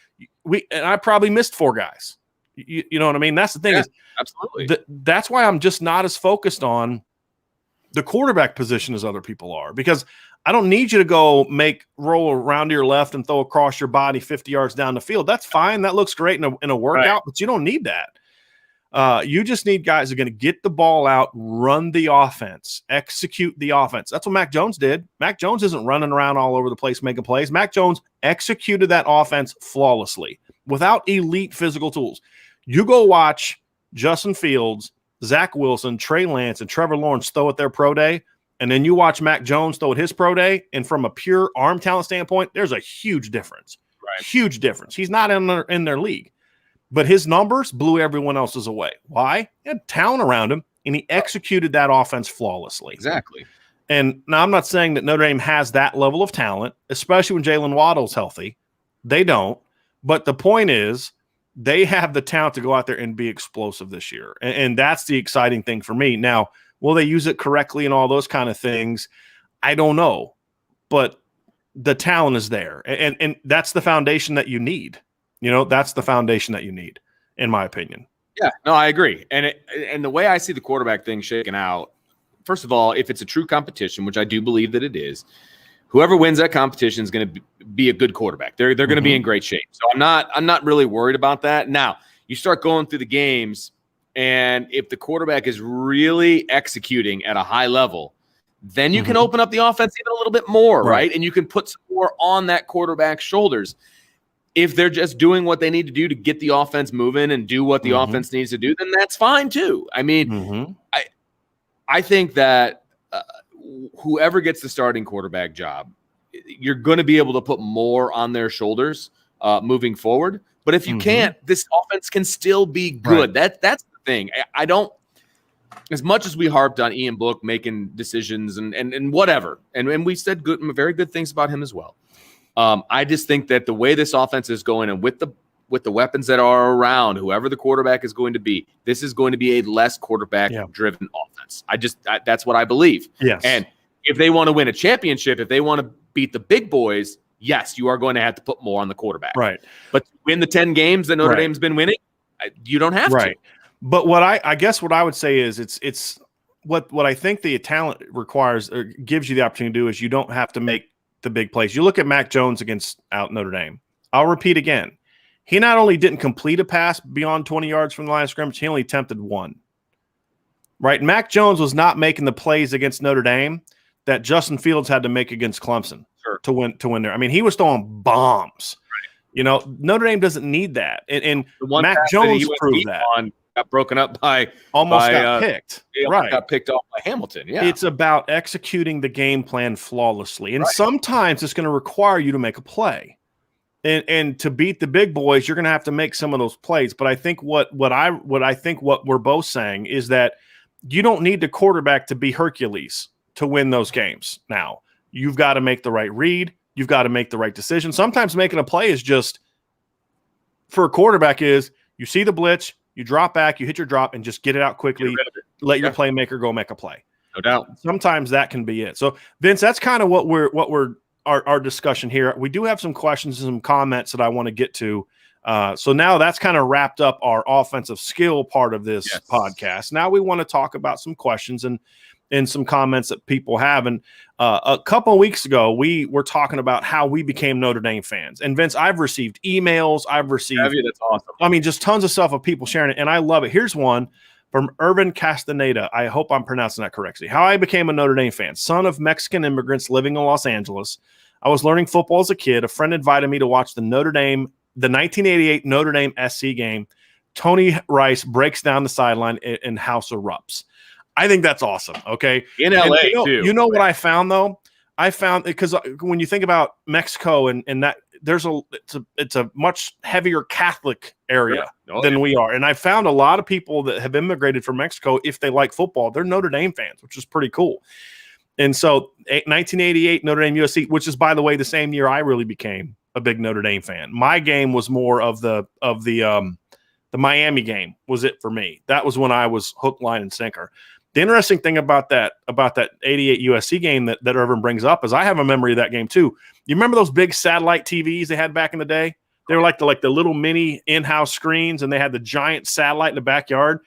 And I probably missed 4 guys. You know what I mean? That's the thing. Is absolutely. That's why I'm just not as focused on the quarterback position as other people are, because I don't need you to go roll around to your left and throw across your body 50 yards down the field. That's fine. That looks great in a workout, but you don't need that. You just need guys who are going to get the ball out, run the offense, execute the offense. That's what Mac Jones did. Mac Jones isn't running around all over the place making plays. Mac Jones executed that offense flawlessly without elite physical tools. You go watch Justin Fields, Zach Wilson, Trey Lance, and Trevor Lawrence throw at their pro day, and then you watch Mac Jones throw at his pro day, and from a pure arm talent standpoint, there's a huge difference. Right. Huge difference. He's not in their league. But his numbers blew everyone else's away. Why? He had talent around him, and he executed that offense flawlessly. Exactly. And now I'm not saying that Notre Dame has that level of talent, especially when Jalen Waddle's healthy. They don't. But the point is, they have the talent to go out there and be explosive this year. And that's the exciting thing for me. Now, will they use it correctly and all those kind of things? I don't know. But the talent is there. And that's the foundation that you need. That's the foundation that you need, in my opinion. Yeah, no, I agree. And the way I see the quarterback thing shaking out, first of all, if it's a true competition, which I do believe that it is, whoever wins that competition is going to be a good quarterback. They're going to be in great shape. So I'm not really worried about that. Now, you start going through the games, and if the quarterback is really executing at a high level, then you can open up the offense even a little bit more, right? And you can put some more on that quarterback's shoulders. If they're just doing what they need to do to get the offense moving and do what the offense needs to do, then that's fine too. I mean, I think that whoever gets the starting quarterback job, you're going to be able to put more on their shoulders moving forward. But if you can't, this offense can still be good. That's the thing. I don't, as much as we harped on Ian Book making decisions and whatever, and we said very good things about him as well. I just think that the way this offense is going, and with the weapons that are around, whoever the quarterback is going to be, this is going to be a less quarterback-driven offense. That's what I believe. Yes. And if they want to win a championship, if they want to beat the big boys, yes, you are going to have to put more on the quarterback. Right. But to win the 10 games that Notre Dame's been winning, you don't have to. But what I guess what I would say is it's what I think the talent requires or gives you the opportunity to do is you don't have to make the big plays. You look at Mac Jones against Notre Dame. I'll repeat again. He not only didn't complete a pass beyond 20 yards from the line of scrimmage, he only attempted one. Right? Mac Jones was not making the plays against Notre Dame that Justin Fields had to make against Clemson to win there. I mean, he was throwing bombs. Right. Notre Dame doesn't need that. And Mac Jones proved that. Got broken up got picked. Got picked off by Hamilton. Yeah. It's about executing the game plan flawlessly. And sometimes it's going to require you to make a play. And to beat the big boys, you're going to have to make some of those plays. But I think what we're both saying is that you don't need the quarterback to be Hercules to win those games. Now, you've got to make the right read. You've got to make the right decision. Sometimes making a play is just, for a quarterback, is you see the blitz, you drop back, you hit your drop, and just get it out quickly. Let your playmaker go make a play. No doubt. Sometimes that can be it. So, Vince, that's kind of what our discussion here. We do have some questions and some comments that I want to get to. So now that's kind of wrapped up our offensive skill part of this podcast. Now we want to talk about some questions and some comments that people have. And a couple of weeks ago, we were talking about how we became Notre Dame fans. And Vince, I've received emails. That's awesome. I mean, just tons of stuff of people sharing it. And I love it. Here's one from Urban Castaneda. I hope I'm pronouncing that correctly. How I became a Notre Dame fan. Son of Mexican immigrants living in Los Angeles. I was learning football as a kid. A friend invited me to watch the 1988 Notre Dame SC game. Tony Rice breaks down the sideline and house erupts. I think that's awesome. Okay. In LA, too. You know what I found, though? I found, because when you think about Mexico and that, it's a much heavier Catholic area than we are. And I found a lot of people that have immigrated from Mexico, if they like football, they're Notre Dame fans, which is pretty cool. And so 1988 Notre Dame USC, which is, by the way, the same year I really became a big Notre Dame fan. My game was more of the Miami game was it for me. That was when I was hook, line, and sinker. The interesting thing about that 88 USC game that Irvin brings up is I have a memory of that game too. You remember those big satellite TVs they had back in the day? They were like the little mini in-house screens, and they had the giant satellite in the backyard.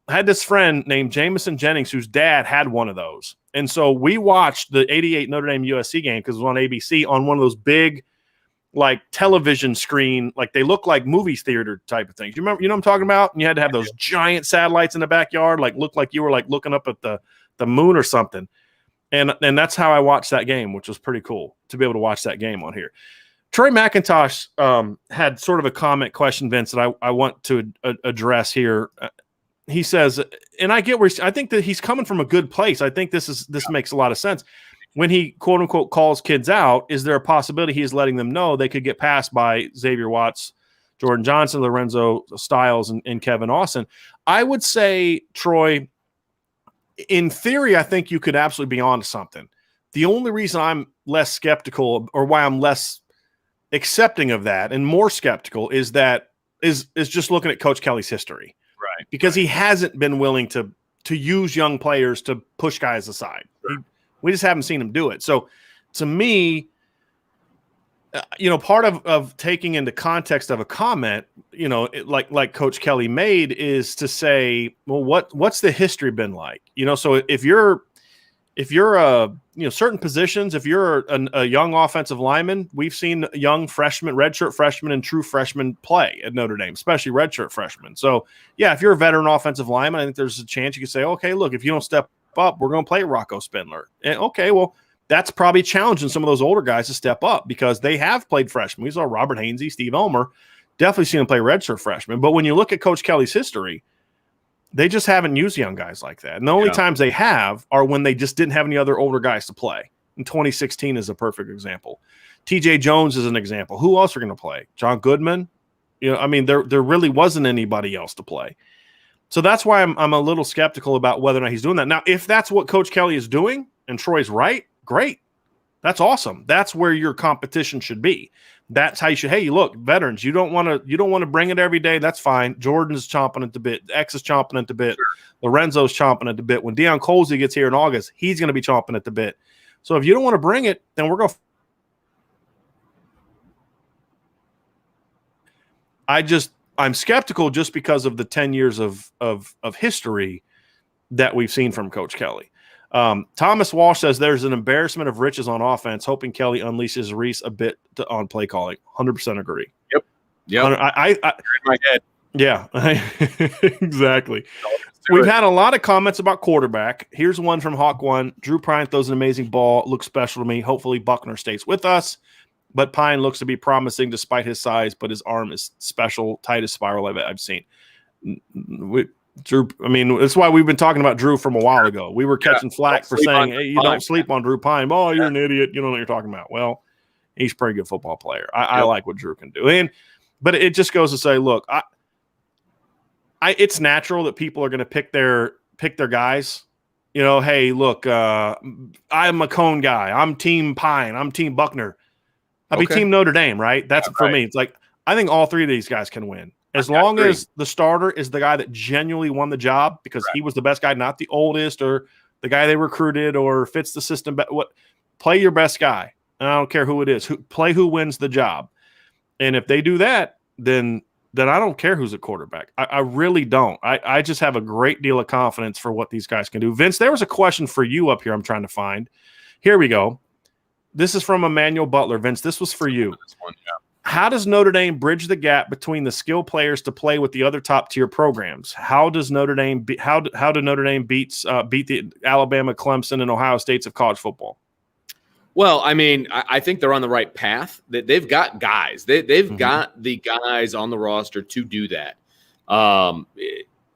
I had this friend named Jameson Jennings whose dad had one of those. And so we watched the 88 Notre Dame USC game because it was on ABC on one of those big like television screen, like they look like movie theater type of things. You know what I'm talking about? And you had to have those giant satellites in the backyard, like look like you were like looking up at the moon or something. And that's how I watched that game, which was pretty cool to be able to watch that game on here. Troy McIntosh had sort of a comment question, Vince, that I want to address here. He says, and I get where I think that he's coming from a good place. I think this makes a lot of sense. When he, quote unquote, calls kids out, is there a possibility he is letting them know they could get passed by Xavier Watts, Jordan Johnson, Lorenzo Styles, and Kevin Austin? I would say, Troy, in theory, I think you could absolutely be onto something. The only reason I'm less skeptical, or why I'm less accepting of that and more skeptical, is just looking at Coach Kelly's history. Right. Because he hasn't been willing to use young players to push guys aside. Sure. We just haven't seen him do it. So to me, part of taking into context of a comment, like Coach Kelly made, is to say, well, what's the history been like? So if you're certain positions, if you're a young offensive lineman, we've seen young freshmen, redshirt freshmen, and true freshmen play at Notre Dame, especially redshirt freshmen. So yeah, if you're a veteran offensive lineman, I think there's a chance you could say, okay, look, if you don't step up, we're going to play Rocco Spindler. And okay, well, that's probably challenging some of those older guys to step up because they have played freshmen. We saw Robert Hainsey, Steve Elmer, definitely seen them play redshirt freshmen. But when you look at Coach Kelly's history, they just haven't used young guys like that. And the only times they have are when they just didn't have any other older guys to play. And 2016 is a perfect example. TJ Jones is an example. Who else are going to play? John Goodman? There really wasn't anybody else to play. So that's why I'm a little skeptical about whether or not he's doing that. Now, if that's what Coach Kelly is doing and Troy's right, great. That's awesome. That's where your competition should be. That's how you should. Hey, look, veterans, you don't want to bring it every day. That's fine. Jordan's chomping at the bit. X is chomping at the bit. Sure. Lorenzo's chomping at the bit. When Deion Colsey gets here in August, he's going to be chomping at the bit. So if you don't want to bring it, then we're going to. I'm skeptical just because of the 10 years of history that we've seen from Coach Kelly. Thomas Walsh says there's an embarrassment of riches on offense, hoping Kelly unleashes Reese a bit on play calling. 100% agree. Yep. I in my head. Yeah, exactly. We've had a lot of comments about quarterback. Here's one from Hawk One. Drew Pine throws an amazing ball. Looks special to me. Hopefully Buckner stays with us. But Pine looks to be promising despite his size, but his arm is special, tightest spiral I've seen. Drew, that's why we've been talking about Drew from a while ago. We were catching flack for saying, hey, you don't sleep on Drew Pine. Oh, you're an idiot. You don't know what you're talking about. Well, he's a pretty good football player. I like what Drew can do. But it just goes to say, look, it's natural that people are going to pick their pick their guys. You know, hey, look, I'm a Cone guy. I'm Team Pine. I'm Team Buckner. I'll be Team Notre Dame, right? That's for me. It's like I think all three of these guys can win. As long as the starter is the guy that genuinely won the job because he was the best guy, not the oldest or the guy they recruited or fits the system. Play your best guy. And I don't care who it is. Play who wins the job. And if they do that, then I don't care who's a quarterback. I really don't. I just have a great deal of confidence for what these guys can do. Vince, there was a question for you up here I'm trying to find. Here we go. This is from Emmanuel Butler. Vince, this was for you. How does Notre Dame bridge the gap between the skill players to play with the other top tier programs? How does Notre Dame beat the Alabama, Clemson, and Ohio States of college football? Well, I mean, I think they're on the right path. They've got guys. They've got the guys on the roster to do that.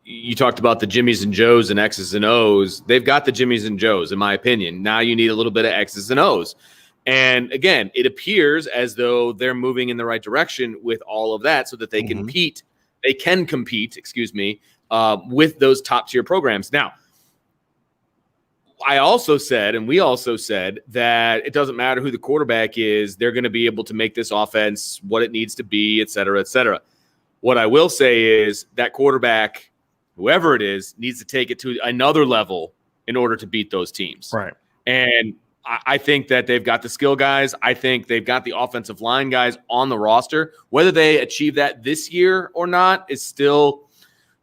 You talked about the Jimmies and Joes and X's and O's. They've got the Jimmies and Joes, in my opinion. Now you need a little bit of X's and O's. And again, it appears as though they're moving in the right direction with all of that so that they can compete. They can compete, with those top tier programs. Now, I also said, and we also said, that it doesn't matter who the quarterback is. They're going to be able to make this offense what it needs to be, et cetera, et cetera. What I will say is that quarterback, whoever it is, needs to take it to another level in order to beat those teams. Right. And I think that they've got the skill guys. I think they've got the offensive line guys on the roster. Whether they achieve that this year or not is still,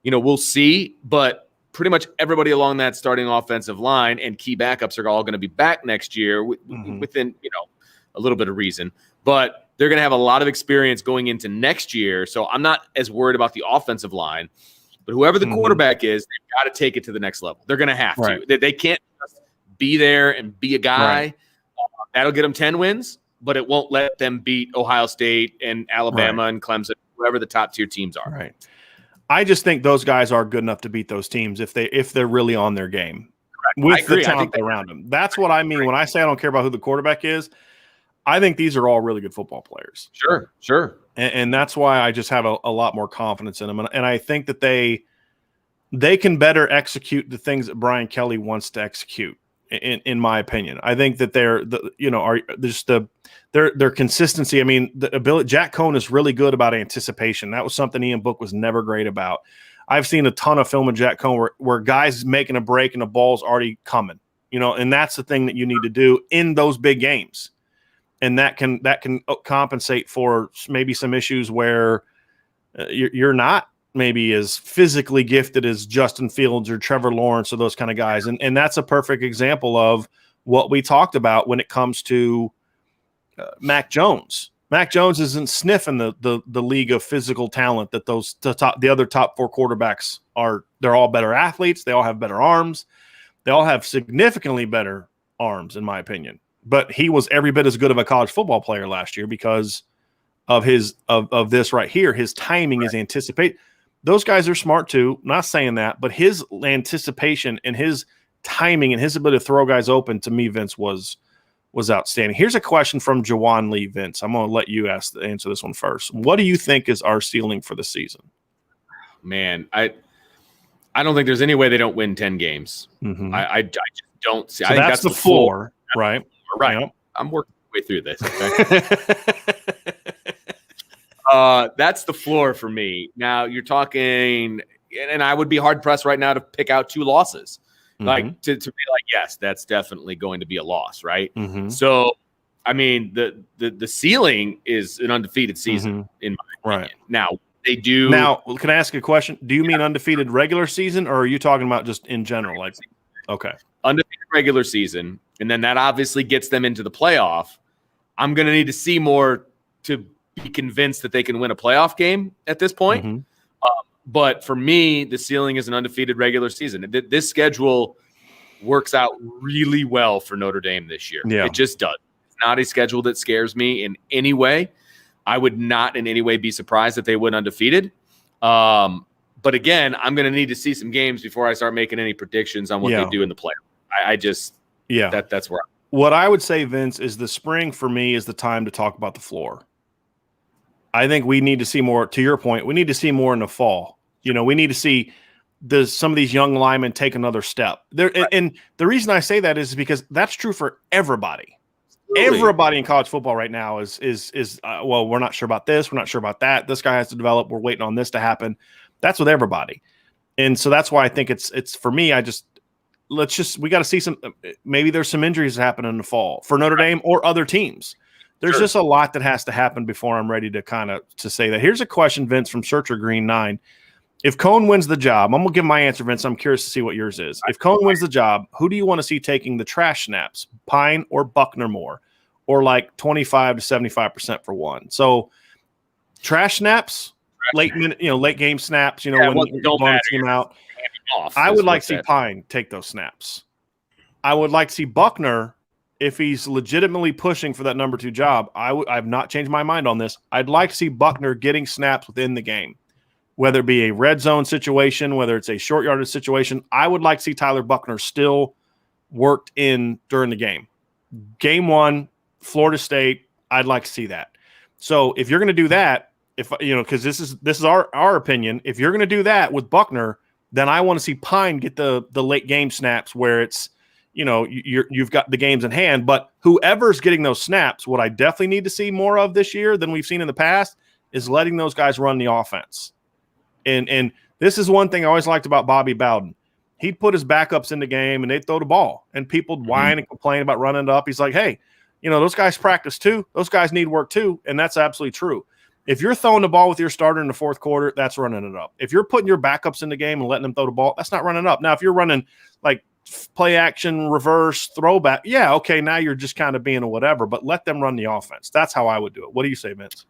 we'll see. But pretty much everybody along that starting offensive line and key backups are all going to be back next year within, a little bit of reason. But they're going to have a lot of experience going into next year. So I'm not as worried about the offensive line. But whoever the quarterback is, they've got to take it to the next level. They're going to have to. They can't just be there and be a guy. Right. That'll get them 10 wins, but it won't let them beat Ohio State and Alabama and Clemson, whoever the top tier teams are. Right. I just think those guys are good enough to beat those teams if they're really on their game with the talent around them. That's what I mean when I say I don't care about who the quarterback is. I think these are all really good football players. Sure. And that's why I just have a lot more confidence in them. And I think that they can better execute the things that Brian Kelly wants to execute. In my opinion, I think that their consistency. I mean, the ability. Jack Cohn is really good about anticipation. That was something Ian Book was never great about. I've seen a ton of film of Jack Cohn where guys making a break and the ball's already coming. And that's the thing that you need to do in those big games, and that can compensate for maybe some issues where you're not maybe as physically gifted as Justin Fields or Trevor Lawrence or those kind of guys. And that's a perfect example of what we talked about when it comes to Mac Jones. Mac Jones isn't sniffing the league of physical talent that the other top four quarterbacks are. They're all better athletes. They all have better arms. They all have significantly better arms, in my opinion. But he was every bit as good of a college football player last year because of of this right here. His timing is anticipated. Those guys are smart too. Not saying that, but his anticipation and his timing and his ability to throw guys open to me, Vince, was outstanding. Here's a question from Jawan Lee, Vince. I'm going to let you answer this one first. What do you think is our ceiling for the season? Man, I don't think there's any way they don't win 10 games. I just don't see. So I think that's the floor, right? Right. Yep. I'm working my way through this. Okay? That's the floor for me. Now you're talking, and I would be hard pressed right now to pick out 2 losses. Like to be like, yes, that's definitely going to be a loss, right? So, I mean, the ceiling is an undefeated season in my opinion. Now they do. Now, can I ask a question? Do you mean undefeated regular season, or are you talking about just in general? Like, okay, undefeated regular season, and then that obviously gets them into the playoff. I'm going to need to see more to be convinced that they can win a playoff game at this point. But for me, the ceiling is an undefeated regular season. This schedule works out really well for Notre Dame this year. Yeah. It just does. It's not a schedule that scares me in any way. I would not in any way be surprised if they went undefeated. But again, I'm going to need to see some games before I start making any predictions on what they do in the playoff. That's where what I would say, Vince, is the spring for me is the time to talk about the floor. I think we need to see more, to your point, we need to see more in the fall. We need to see does some of these young linemen take another step? And the reason I say that is because that's true for everybody. Really? Everybody in college football right now is well, we're not sure about this. We're not sure about that. This guy has to develop. We're waiting on this to happen. That's with everybody. And so that's why I think it's for me, we got to see maybe there's some injuries that happen in the fall for Notre Dame or other teams. There's just a lot that has to happen before I'm ready to say that. Here's a question, Vince, from Searcher Green 9. If Cohn wins the job, I'm going to give my answer, Vince. I'm curious to see what yours is. If Cohn wins the job, who do you want to see taking the trash snaps, Pine or Buckner more, or like 25 to 75% for one? So trash snaps, late game snaps, when one team out. I would like to see Pine take those snaps. I would like to see Buckner, if he's legitimately pushing for that number 2 job. I've not changed my mind on this. I'd like to see Buckner getting snaps within the game. Whether it be a red zone situation, whether it's a short yardage situation, I would like to see Tyler Buckner still worked in during the game. Game 1, Florida State, I'd like to see that. So if you're going to do that, because this is our opinion, if you're going to do that with Buckner, then I want to see Pine get the late game snaps where it's, you've got the games in hand. But whoever's getting those snaps, what I definitely need to see more of this year than we've seen in the past is letting those guys run the offense. And this is one thing I always liked about Bobby Bowden. He'd put his backups in the game and they'd throw the ball, and people would whine and complain about running it up. He's like, hey, those guys practice too. Those guys need work too. And that's absolutely true. If you're throwing the ball with your starter in the fourth quarter, that's running it up. If you're putting your backups in the game and letting them throw the ball, that's not running up. Now, if you're running like play action, reverse, throwback, yeah, okay, now you're just kind of being a whatever, but let them run the offense. That's how I would do it. What do you say, Vince?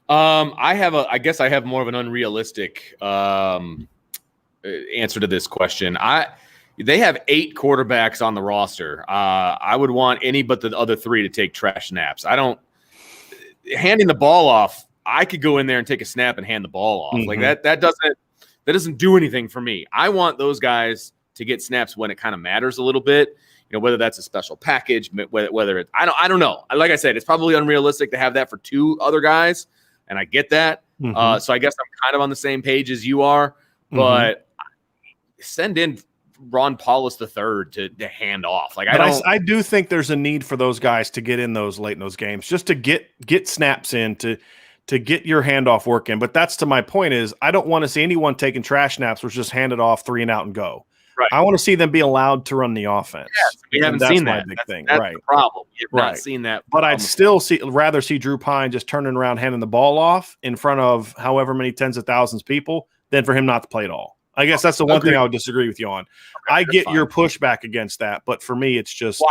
I guess I have more of an unrealistic answer to this question. They have 8 quarterbacks on the roster. I would want any but the other 3 to take trash snaps. Handing the ball off, I could go in there and take a snap and hand the ball off. Like that doesn't do anything for me. I want those guys to get snaps when it kind of matters a little bit. Whether that's a special package, whether it's I don't know. Like I said, it's probably unrealistic to have that for 2 other guys. And I get that. So I guess I'm kind of on the same page as you are. But send in Ron Paulus III to hand off. I do think there's a need for those guys to get in those late in those games, just to get snaps in, to get your handoff work in. But that's to my point is I don't want to see anyone taking trash snaps, which just hand it off 3 and out and go. Right. I want to see them be allowed to run the offense. Yes, we haven't seen that. Big thing. That's right. the problem. You've not seen that. But I'd still rather see Drew Pine just turning around, handing the ball off in front of however many tens of thousands of people than for him not to play at all. I guess that's the one thing I would disagree with you on. Okay, I get your pushback against that, but for me, it's just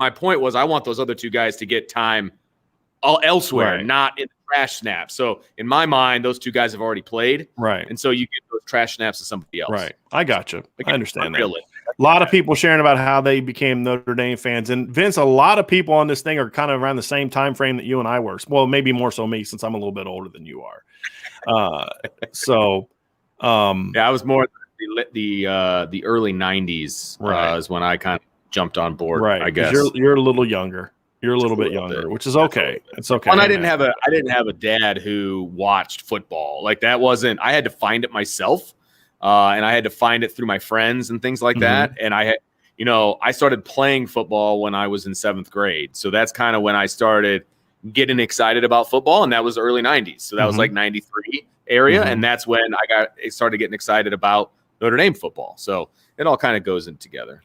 my point was I want those other 2 guys to get time elsewhere, not in the trash snaps. So in my mind, those 2 guys have already played, right? And so you give those trash snaps to somebody else, right? I got you. I understand that. A lot of people sharing about how they became Notre Dame fans, and Vince, a lot of people on this thing are kind of around the same time frame that you and I were. Well, maybe more so me, since I'm a little bit older than you are. I was more the early 90s is when I kind of jumped on board. Right, I guess you're a little younger. You're a little bit younger, which is okay. It's okay. And I didn't have a dad who watched football. Like that wasn't. I had to find it myself, and I had to find it through my friends and things like that. And I started playing football when I was in 7th grade. So that's kind of when I started getting excited about football, and that was early 90s. So that was like 93 area, and that's when I started getting excited about Notre Dame football. So it all kind of goes in together.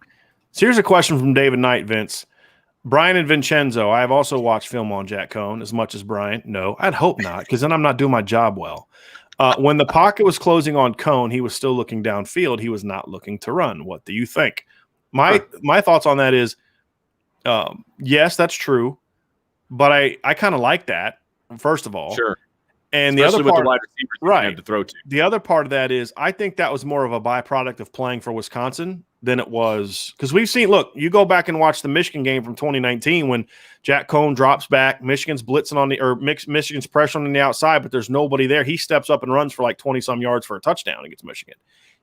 So here's a question from David Knight, Vince. Brian and Vincenzo, I have also watched film on Jack Cohn as much as Brian. No, I'd hope not, because then I'm not doing my job well. When the pocket was closing on Cohn, he was still looking downfield. He was not looking to run. What do you think? My thoughts on that is, yes, that's true, but I kind of like that, first of all. Sure. And especially the other part, with the wide receivers you have to throw to. The other part of that is I think that was more of a byproduct of playing for Wisconsin than it was, because we've seen, look, you go back and watch the Michigan game from 2019 when Jack Cohn drops back, Michigan's blitzing Michigan's pressuring on the outside, but there's nobody there. He steps up and runs for like 20 some yards for a touchdown against Michigan.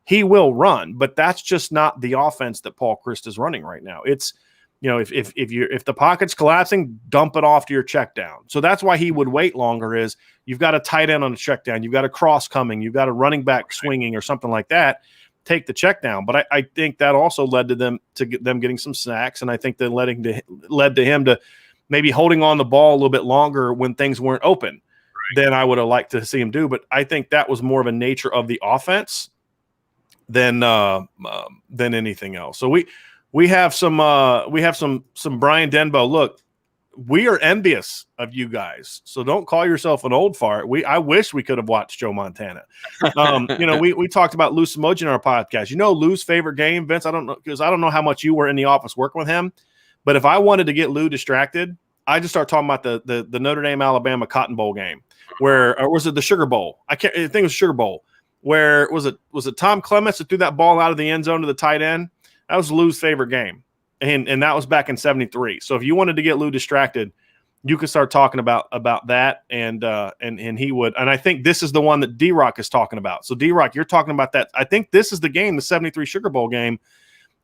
He will run, but that's just not the offense that Paul Chryst is running right now. It's if the pocket's collapsing, dump it off to your check down. So that's why he would wait longer. Is you've got a tight end on a check down, you've got a cross coming, you've got a running back swinging or something like that. Take the check down. But I think that also led to them getting some sacks, and I think that led to him to maybe holding on the ball a little bit longer when things weren't open than I would have liked to see him do. But I think that was more of a nature of the offense than anything else. So we have some Brian Denbo. Look, we are envious of you guys, so don't call yourself an old fart. I wish we could have watched Joe Montana. We talked about Lou Samoji in our podcast. Lou's favorite game, Vince. I don't know, because I don't know how much you were in the office working with him, but if I wanted to get Lou distracted, I just start talking about the Notre Dame Alabama Cotton Bowl game, or was it the Sugar Bowl? I think it was Sugar Bowl. Where was it Tom Clements that threw that ball out of the end zone to the tight end? That was Lou's favorite game. And that was back in 73. So if you wanted to get Lou distracted, you could start talking about that, and he would. And I think this is the one that D-Rock is talking about. So D-Rock, you're talking about that. I think this is the game, the 73 Sugar Bowl game,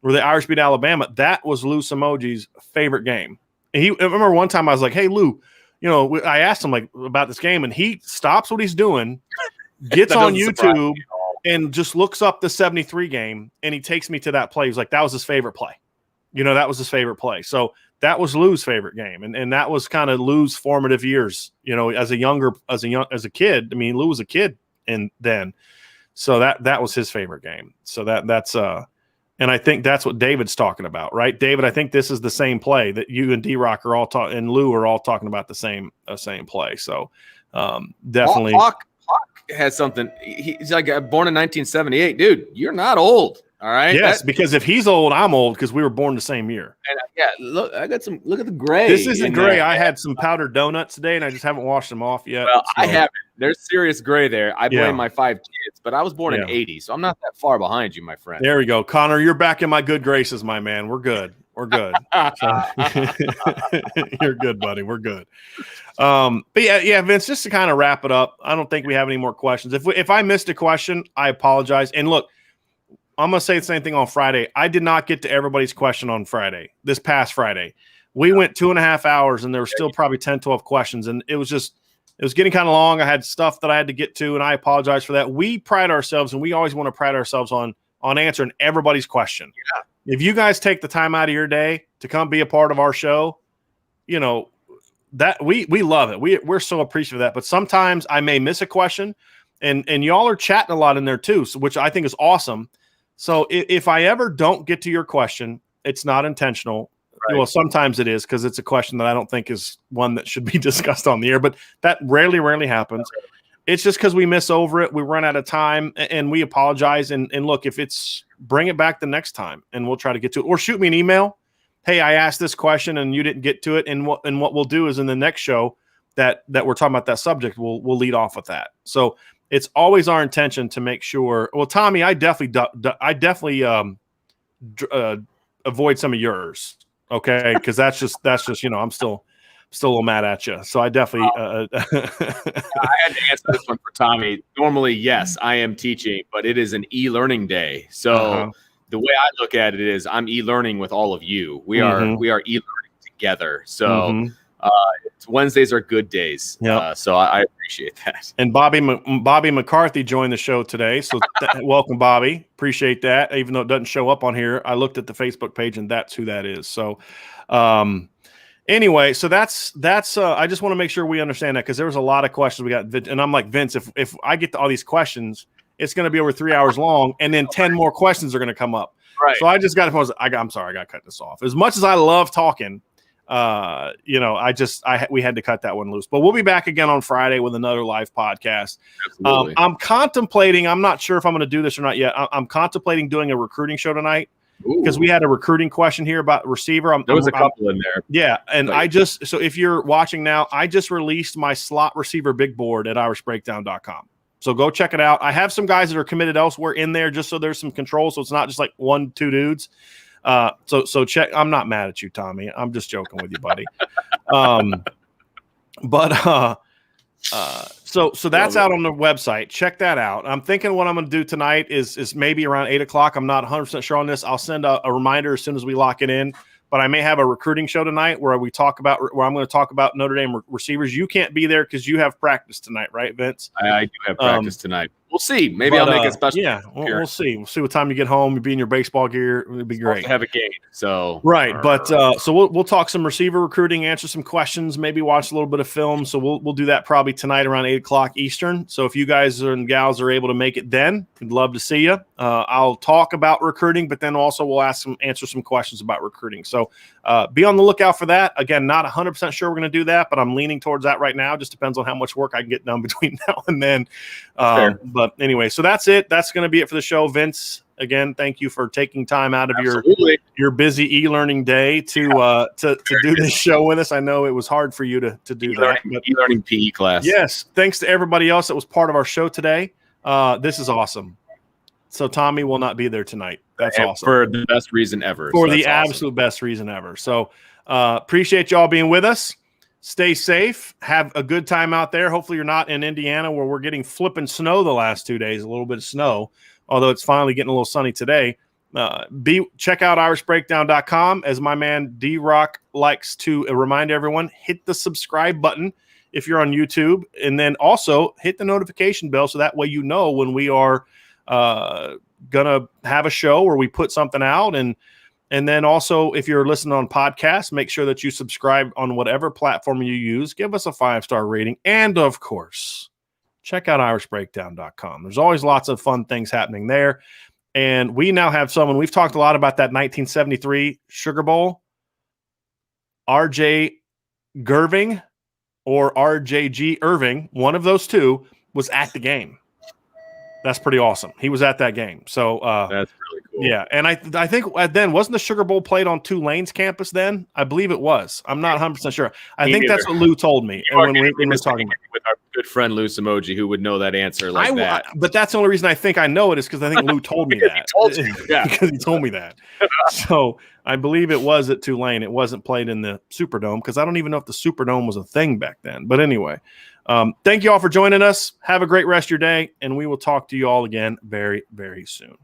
where the Irish beat Alabama. That was Lou Samoji's favorite game. And I remember one time I was like, "Hey Lou," I asked him like about this game, and he stops what he's doing, gets on YouTube, and just looks up the 73 game, and he takes me to that play. He's like, that was his favorite play. That was his favorite play. So that was Lou's favorite game. And that was kind of Lou's formative years, as a kid. I mean, Lou was a kid then. So that was his favorite game. So that's and I think that's what David's talking about, right? David, I think this is the same play that you and D-Rock are all talking, and Lou are all talking about the same play. So definitely. Hawk has something. He's like born in 1978, dude. You're not old. All right. Yes, because if he's old, I'm old because we were born the same year. And look, I got some. Look at the gray. This isn't gray. I had some powdered donuts today, and I just haven't washed them off yet. Well, I haven't. There's serious gray there. I blame my 5 kids, but I was born in 80, so I'm not that far behind you, my friend. There we go, Connor. You're back in my good graces, my man. We're good. We're good. You're good, buddy. We're good. But yeah, Vince. Just to kind of wrap it up, I don't think we have any more questions. If I missed a question, I apologize. And look, I'm going to say the same thing on Friday. I did not get to everybody's question on Friday, this past Friday. We went 2.5 hours, and there were still probably 10, 12 questions. And it was getting kind of long. I had stuff that I had to get to, and I apologize for that. We pride ourselves, and we always want to pride ourselves on answering everybody's question. Yeah. If you guys take the time out of your day to come be a part of our show, that we love it. We're so appreciative of that. But sometimes I may miss a question, and y'all are chatting a lot in there too, which I think is awesome. So if I ever don't get to your question, it's not intentional. Right. Well, sometimes it is because it's a question that I don't think is one that should be discussed on the air, but that rarely happens. Okay. It's just because we miss over it. We run out of time, and we apologize. And look, if it's bring it back the next time, and we'll try to get to it. Or shoot me an email. Hey, I asked this question and you didn't get to it. And what we'll do is in the next show that we're talking about that subject, we'll lead off with that. So it's always our intention to make sure. Well, Tommy, I definitely avoid some of yours, okay? Because that's just I'm still a little mad at you. So I definitely. I had to answer this one for Tommy. Normally, yes, I am teaching, but it is an e-learning day. So the way I look at it is, I'm e-learning with all of you. We are e-learning together. So. Wednesdays are good days. So I appreciate that. And Bobby McCarthy joined the show today. So welcome, Bobby. Appreciate that. Even though it doesn't show up on here, I looked at the Facebook page and that's who that is. So anyway, so that's I just want to make sure we understand that, because there was a lot of questions we got. And I'm like, Vince, if I get to all these questions, it's going to be over 3 hours long. And then 10 more questions are going to come up. Right. So I just got to I'm sorry, I got to cut this off. As much as I love talking, we had to cut that one loose, but we'll be back again on Friday with another live podcast. I'm contemplating, I'm not sure if I'm going to do this or not yet. I'm contemplating doing a recruiting show tonight, because we had a recruiting question here about receiver. There was a couple in there. Yeah. And so if you're watching now, I just released my slot receiver big board at irishbreakdown.com. So go check it out. I have some guys that are committed elsewhere in there, just so there's some control. So it's not just like 1-2 dudes. So check. I'm not mad at you, Tommy. I'm just joking with you, buddy. So that's out on the website. Check that out. I'm thinking what I'm going to do tonight is maybe around 8:00. I'm not 100% sure on this. I'll send a reminder as soon as we lock it in. but I may have a recruiting show tonight where I'm going to talk about Notre Dame receivers. You can't be there because you have practice tonight, right, Vince? I do have practice tonight. We'll see. Maybe I'll make a special. Yeah, we'll see. We'll see what time you get home. You'll be in your baseball gear. It'll be great. To have a game. So right, but so we'll talk some receiver recruiting, answer some questions, maybe watch a little bit of film. So we'll do that probably tonight around 8:00 Eastern. So if you guys and gals are able to make it, then we'd love to see you. I'll talk about recruiting, but then also we'll answer some questions about recruiting. So be on the lookout for that. Again, not 100% sure we're going to do that, but I'm leaning towards that right now. Just depends on how much work I can get done between now and then. But anyway, so that's it. That's going to be it for the show. Vince, again, thank you for taking time out of your busy e-learning day to do this show with us. I know it was hard for you to do that. E-learning PE class. Yes. Thanks to everybody else that was part of our show today. This is awesome. So Tommy will not be there tonight. That's awesome. For the best reason ever. For the absolute best reason ever. So appreciate y'all being with us. Stay safe. Have a good time out there. Hopefully you're not in Indiana where we're getting flipping snow the last 2 days, a little bit of snow, although it's finally getting a little sunny today. Check out irishbreakdown.com. As my man D-Rock likes to remind everyone, hit the subscribe button if you're on YouTube, and then also hit the notification bell so that way you know when we are going to have a show where we put something out. And then also, if you're listening on podcasts, make sure that you subscribe on whatever platform you use. Give us a 5-star rating. And, of course, check out irishbreakdown.com. There's always lots of fun things happening there. And we now have someone. We've talked a lot about that 1973 Sugar Bowl. R.J. Gerving or R.J.G. Irving, one of those two, was at the game. That's pretty awesome. He was at that game. So that's really cool. Yeah, and I think then wasn't the Sugar Bowl played on Tulane's campus then? I believe it was. I'm not 100% sure. I think that's what Lou told me when we were talking about with our good friend Lou Samoji, who would know that answer that. But that's the only reason I think I know it is because I think Lou told me that. Because he told me that. So I believe it was at Tulane. It wasn't played in the Superdome because I don't even know if the Superdome was a thing back then. But anyway, thank you all for joining us. Have a great rest of your day, and we will talk to you all again very, very soon.